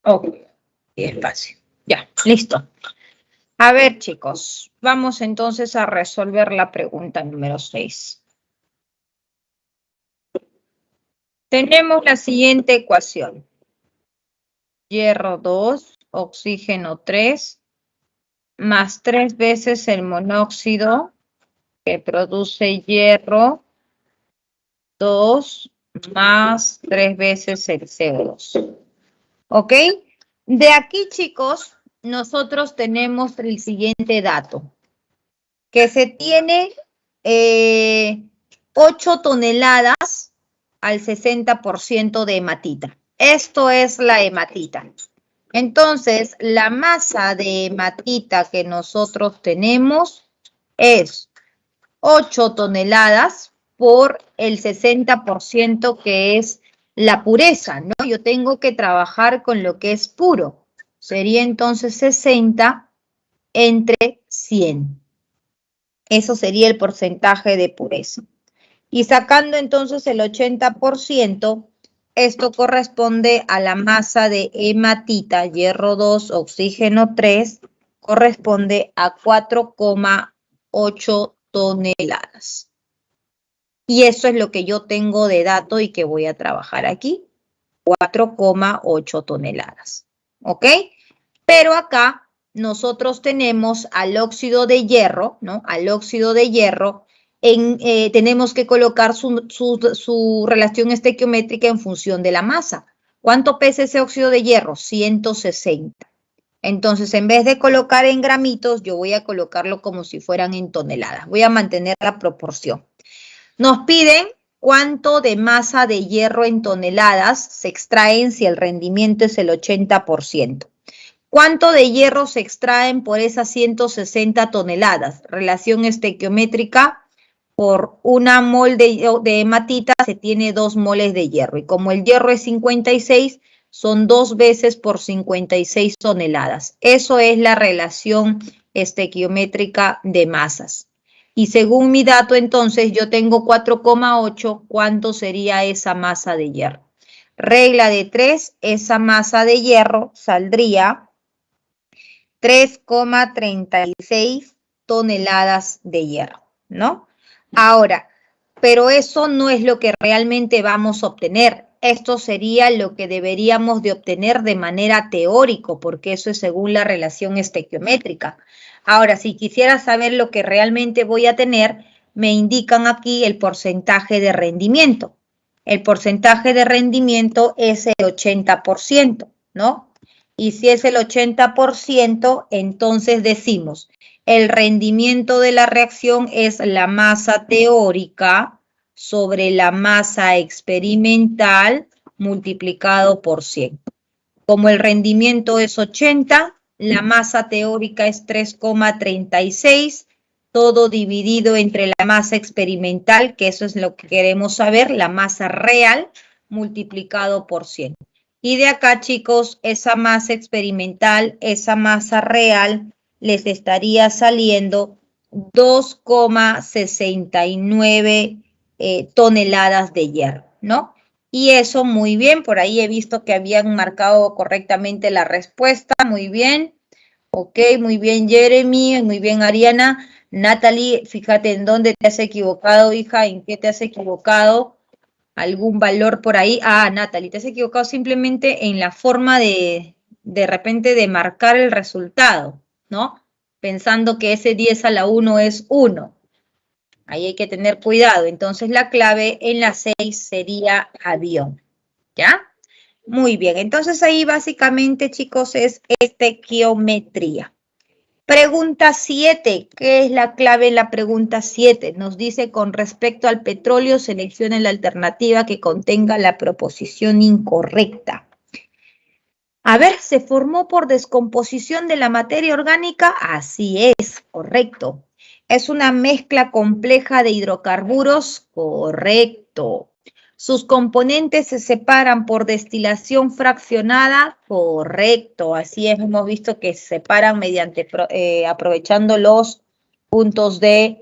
Ok, espacio. Ya, listo. A ver, chicos, vamos entonces a resolver la pregunta número 6. Tenemos la siguiente ecuación. Hierro 2, oxígeno 3, más 3 veces el monóxido que produce hierro 2, más 3 veces el CO2. ¿Ok? De aquí, chicos, nosotros tenemos el siguiente dato, que se tiene 8 toneladas al 60% de hematita. Esto es la hematita. Entonces, la masa de hematita que nosotros tenemos es 8 toneladas por el 60% que es la pureza, ¿no? Yo tengo que trabajar con lo que es puro. Sería entonces 60 entre 100. Eso sería el porcentaje de pureza. Y sacando entonces el 80%, esto corresponde a la masa de hematita, hierro 2, oxígeno 3, corresponde a 4,8 toneladas. Y eso es lo que yo tengo de dato y que voy a trabajar aquí, 4,8 toneladas. ¿Ok? Pero acá nosotros tenemos al óxido de hierro, ¿no? Al óxido de hierro, tenemos que colocar su relación estequiométrica en función de la masa. ¿Cuánto pesa ese óxido de hierro? 160. Entonces, en vez de colocar en gramitos, yo voy a colocarlo como si fueran en toneladas. Voy a mantener la proporción. Nos piden cuánto de masa de hierro en toneladas se extraen si el rendimiento es el 80%. ¿Cuánto de hierro se extraen por esas 160 toneladas? Relación estequiométrica, por una mol de hematita se tiene 2 moles de hierro. Y como el hierro es 56, son 2 veces por 56 toneladas. Eso es la relación estequiométrica de masas. Y según mi dato, entonces, yo tengo 4,8. ¿Cuánto sería esa masa de hierro? Regla de 3, esa masa de hierro saldría 3,36 toneladas de hierro, ¿no? Ahora, pero eso no es lo que realmente vamos a obtener. Esto sería lo que deberíamos de obtener de manera teórica, porque eso es según la relación estequiométrica. Ahora, si quisiera saber lo que realmente voy a tener, me indican aquí el porcentaje de rendimiento. El porcentaje de rendimiento es el 80%, ¿no? Y si es el 80%, entonces decimos, el rendimiento de la reacción es la masa teórica sobre la masa experimental multiplicado por 100. Como el rendimiento es 80, la masa teórica es 3,36, todo dividido entre la masa experimental, que eso es lo que queremos saber, la masa real multiplicado por 100. Y de acá, chicos, esa masa experimental, esa masa real, les estaría saliendo 2,69 toneladas de hierro, ¿no? Y eso muy bien, por ahí he visto que habían marcado correctamente la respuesta, muy bien. Ok, muy bien Jeremy, muy bien Ariana. Natalie, fíjate en dónde te has equivocado, hija, en qué te has equivocado. ¿Algún valor por ahí? Ah, Natalie, te has equivocado simplemente en la forma de repente de marcar el resultado, ¿no? Pensando que ese 10 a la 1 es 1. Ahí hay que tener cuidado. Entonces la clave en la 6 sería avión, ¿ya? Muy bien, entonces ahí básicamente, chicos, es estequiometría. Pregunta 7, ¿qué es la clave en la pregunta 7? Nos dice, con respecto al petróleo, seleccione la alternativa que contenga la proposición incorrecta. A ver, ¿se formó por descomposición de la materia orgánica? Así es, correcto. ¿Es una mezcla compleja de hidrocarburos? Correcto. ¿Sus componentes se separan por destilación fraccionada? Correcto. Así es, hemos visto que se separan mediante aprovechando los puntos de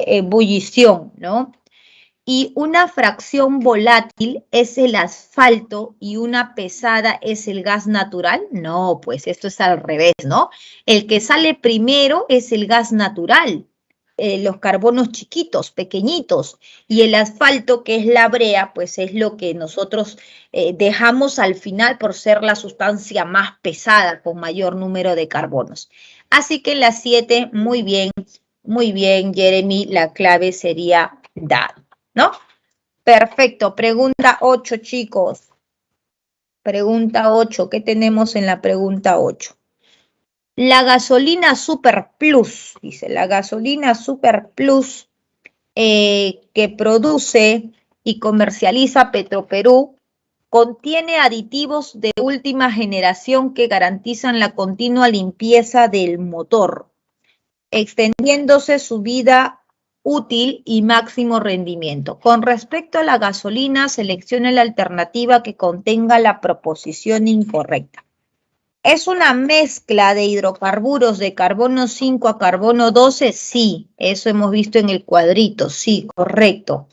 ebullición, ¿no? Y una fracción volátil es el asfalto y una pesada es el gas natural. No, pues esto es al revés, ¿no? El que sale primero es el gas natural, los carbonos chiquitos, pequeñitos, y el asfalto, que es la brea, pues es lo que nosotros dejamos al final por ser la sustancia más pesada con mayor número de carbonos. Así que en las 7, muy bien, Jeremy, la clave sería dado, ¿no? Perfecto. Pregunta 8, chicos. Pregunta 8. ¿Qué tenemos en la pregunta 8? La gasolina Super Plus, dice, la gasolina Super Plus que produce y comercializa Petroperú contiene aditivos de última generación que garantizan la continua limpieza del motor, extendiéndose su vida útil y máximo rendimiento. Con respecto a la gasolina, seleccione la alternativa que contenga la proposición incorrecta. ¿Es una mezcla de hidrocarburos de carbono 5 a carbono 12? Sí, eso hemos visto en el cuadrito, sí, correcto.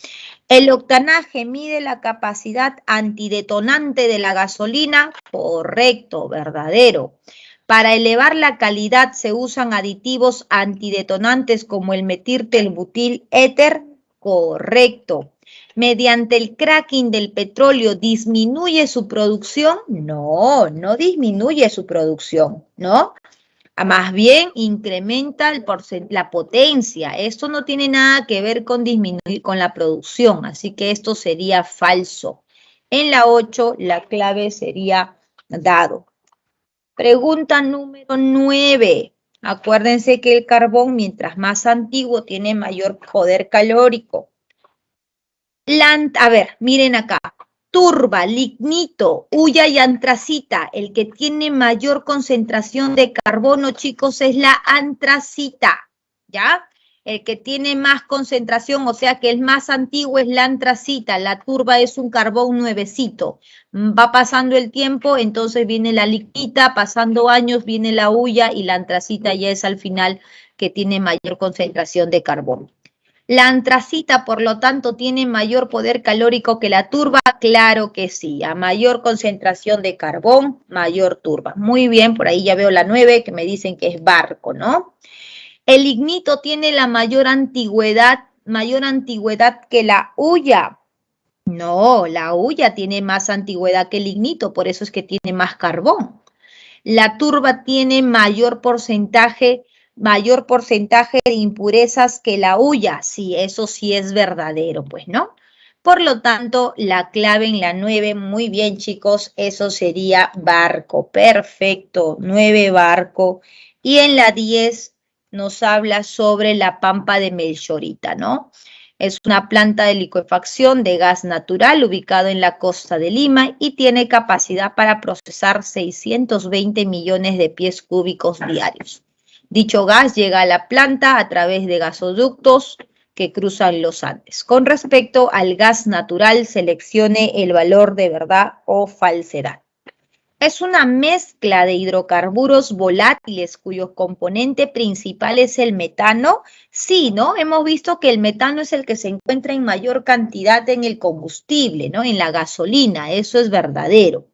¿El octanaje mide la capacidad antidetonante de la gasolina? Correcto, verdadero. Para elevar la calidad se usan aditivos antidetonantes como el metilbutil éter. Correcto. ¿Mediante el cracking del petróleo disminuye su producción? No, no disminuye su producción, ¿no? Más bien incrementa la potencia. Esto no tiene nada que ver con disminuir con la producción, así que esto sería falso. En la 8, la clave sería dado. Pregunta número 9. Acuérdense que el carbón, mientras más antiguo, tiene mayor poder calórico. A ver, miren acá. Turba, lignito, hulla y antracita. El que tiene mayor concentración de carbono, chicos, es la antracita, ¿ya? El que tiene más concentración, o sea que el más antiguo es la antracita. La turba es un carbón nuevecito. Va pasando el tiempo, entonces viene la lignita, pasando años viene la hulla y la antracita ya es al final que tiene mayor concentración de carbono. ¿La antracita, por lo tanto, tiene mayor poder calórico que la turba? Claro que sí. A mayor concentración de carbón, mayor turba. Muy bien, por ahí ya veo la 9 que me dicen que es barco, ¿no? ¿El lignito tiene la mayor antigüedad que la hulla? No, la hulla tiene más antigüedad que el lignito, por eso es que tiene más carbón. La turba tiene mayor porcentaje de impurezas que la hulla. Sí, eso sí es verdadero, pues, ¿no? Por lo tanto, la clave en la 9, muy bien, chicos, eso sería barco. Perfecto, 9 barco. Y en la 10 nos habla sobre la pampa de Melchorita, ¿no? Es una planta de licuefacción de gas natural ubicado en la costa de Lima y tiene capacidad para procesar 620 millones de pies cúbicos diarios. Dicho gas llega a la planta a través de gasoductos que cruzan los Andes. Con respecto al gas natural, seleccione el valor de verdad o falsedad. Es una mezcla de hidrocarburos volátiles cuyo componente principal es el metano. Sí, ¿no? Hemos visto que el metano es el que se encuentra en mayor cantidad en el combustible, ¿no? En la gasolina, eso es verdadero.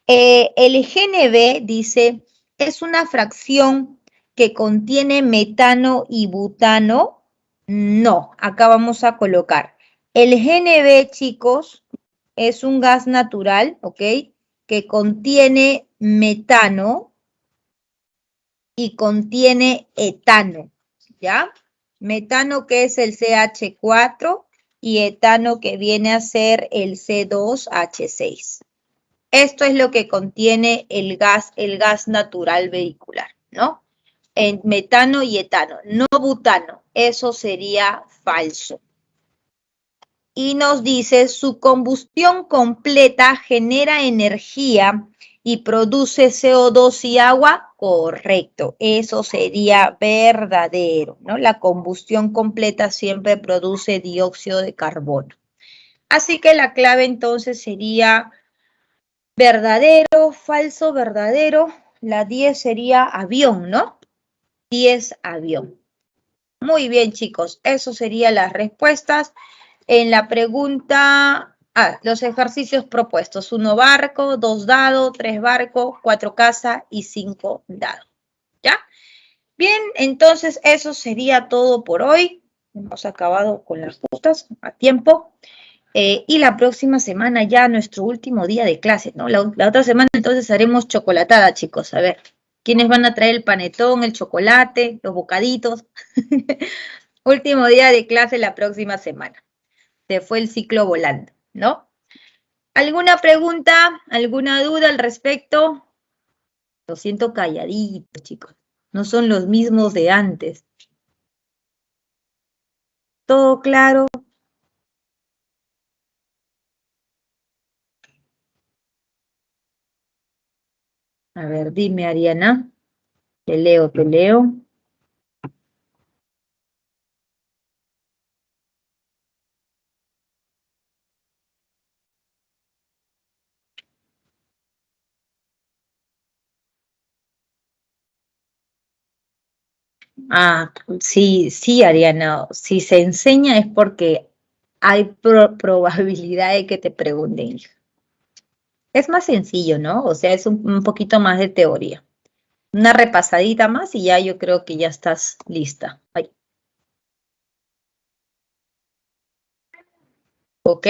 El GNB dice, es una fracción que contiene metano y butano. No, acá vamos a colocar. El GNB, chicos, es un gas natural, ¿ok? Que contiene metano y contiene etano, ¿ya? Metano que es el CH4 y etano que viene a ser el C2H6. Esto es lo que contiene el gas natural vehicular, ¿no? En metano y etano, no butano. Eso sería falso. Y nos dice, su combustión completa genera energía y produce CO2 y agua. Correcto, eso sería verdadero, ¿no? La combustión completa siempre produce dióxido de carbono. Así que la clave entonces sería verdadero, falso, verdadero. La 10 sería avión, ¿no? 10 avión. Muy bien, chicos, eso serían las respuestas. En la pregunta, los ejercicios propuestos. 1 barco, 2 dados, 3 barcos, 4 casa y 5 dados. ¿Ya? Bien, entonces eso sería todo por hoy. Hemos acabado con las justas a tiempo. Y la próxima semana ya nuestro último día de clase, ¿no? La otra semana entonces haremos chocolatada, chicos. A ver, ¿quiénes van a traer el panetón, el chocolate, los bocaditos? Último día de clase la próxima semana. Se fue el ciclo volando, ¿no? ¿Alguna pregunta, alguna duda al respecto? Lo siento calladito, chicos. No son los mismos de antes. ¿Todo claro? A ver, dime, Ariana. Te leo, te leo. Ah, sí, sí, Ariana. Si se enseña es porque hay probabilidad de que te pregunten, hija. Es más sencillo, ¿no? O sea, es un poquito más de teoría. Una repasadita más y ya yo creo que ya estás lista. Ay, ¿ok?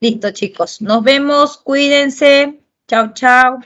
Listo, chicos. Nos vemos. Cuídense. Chao, chao.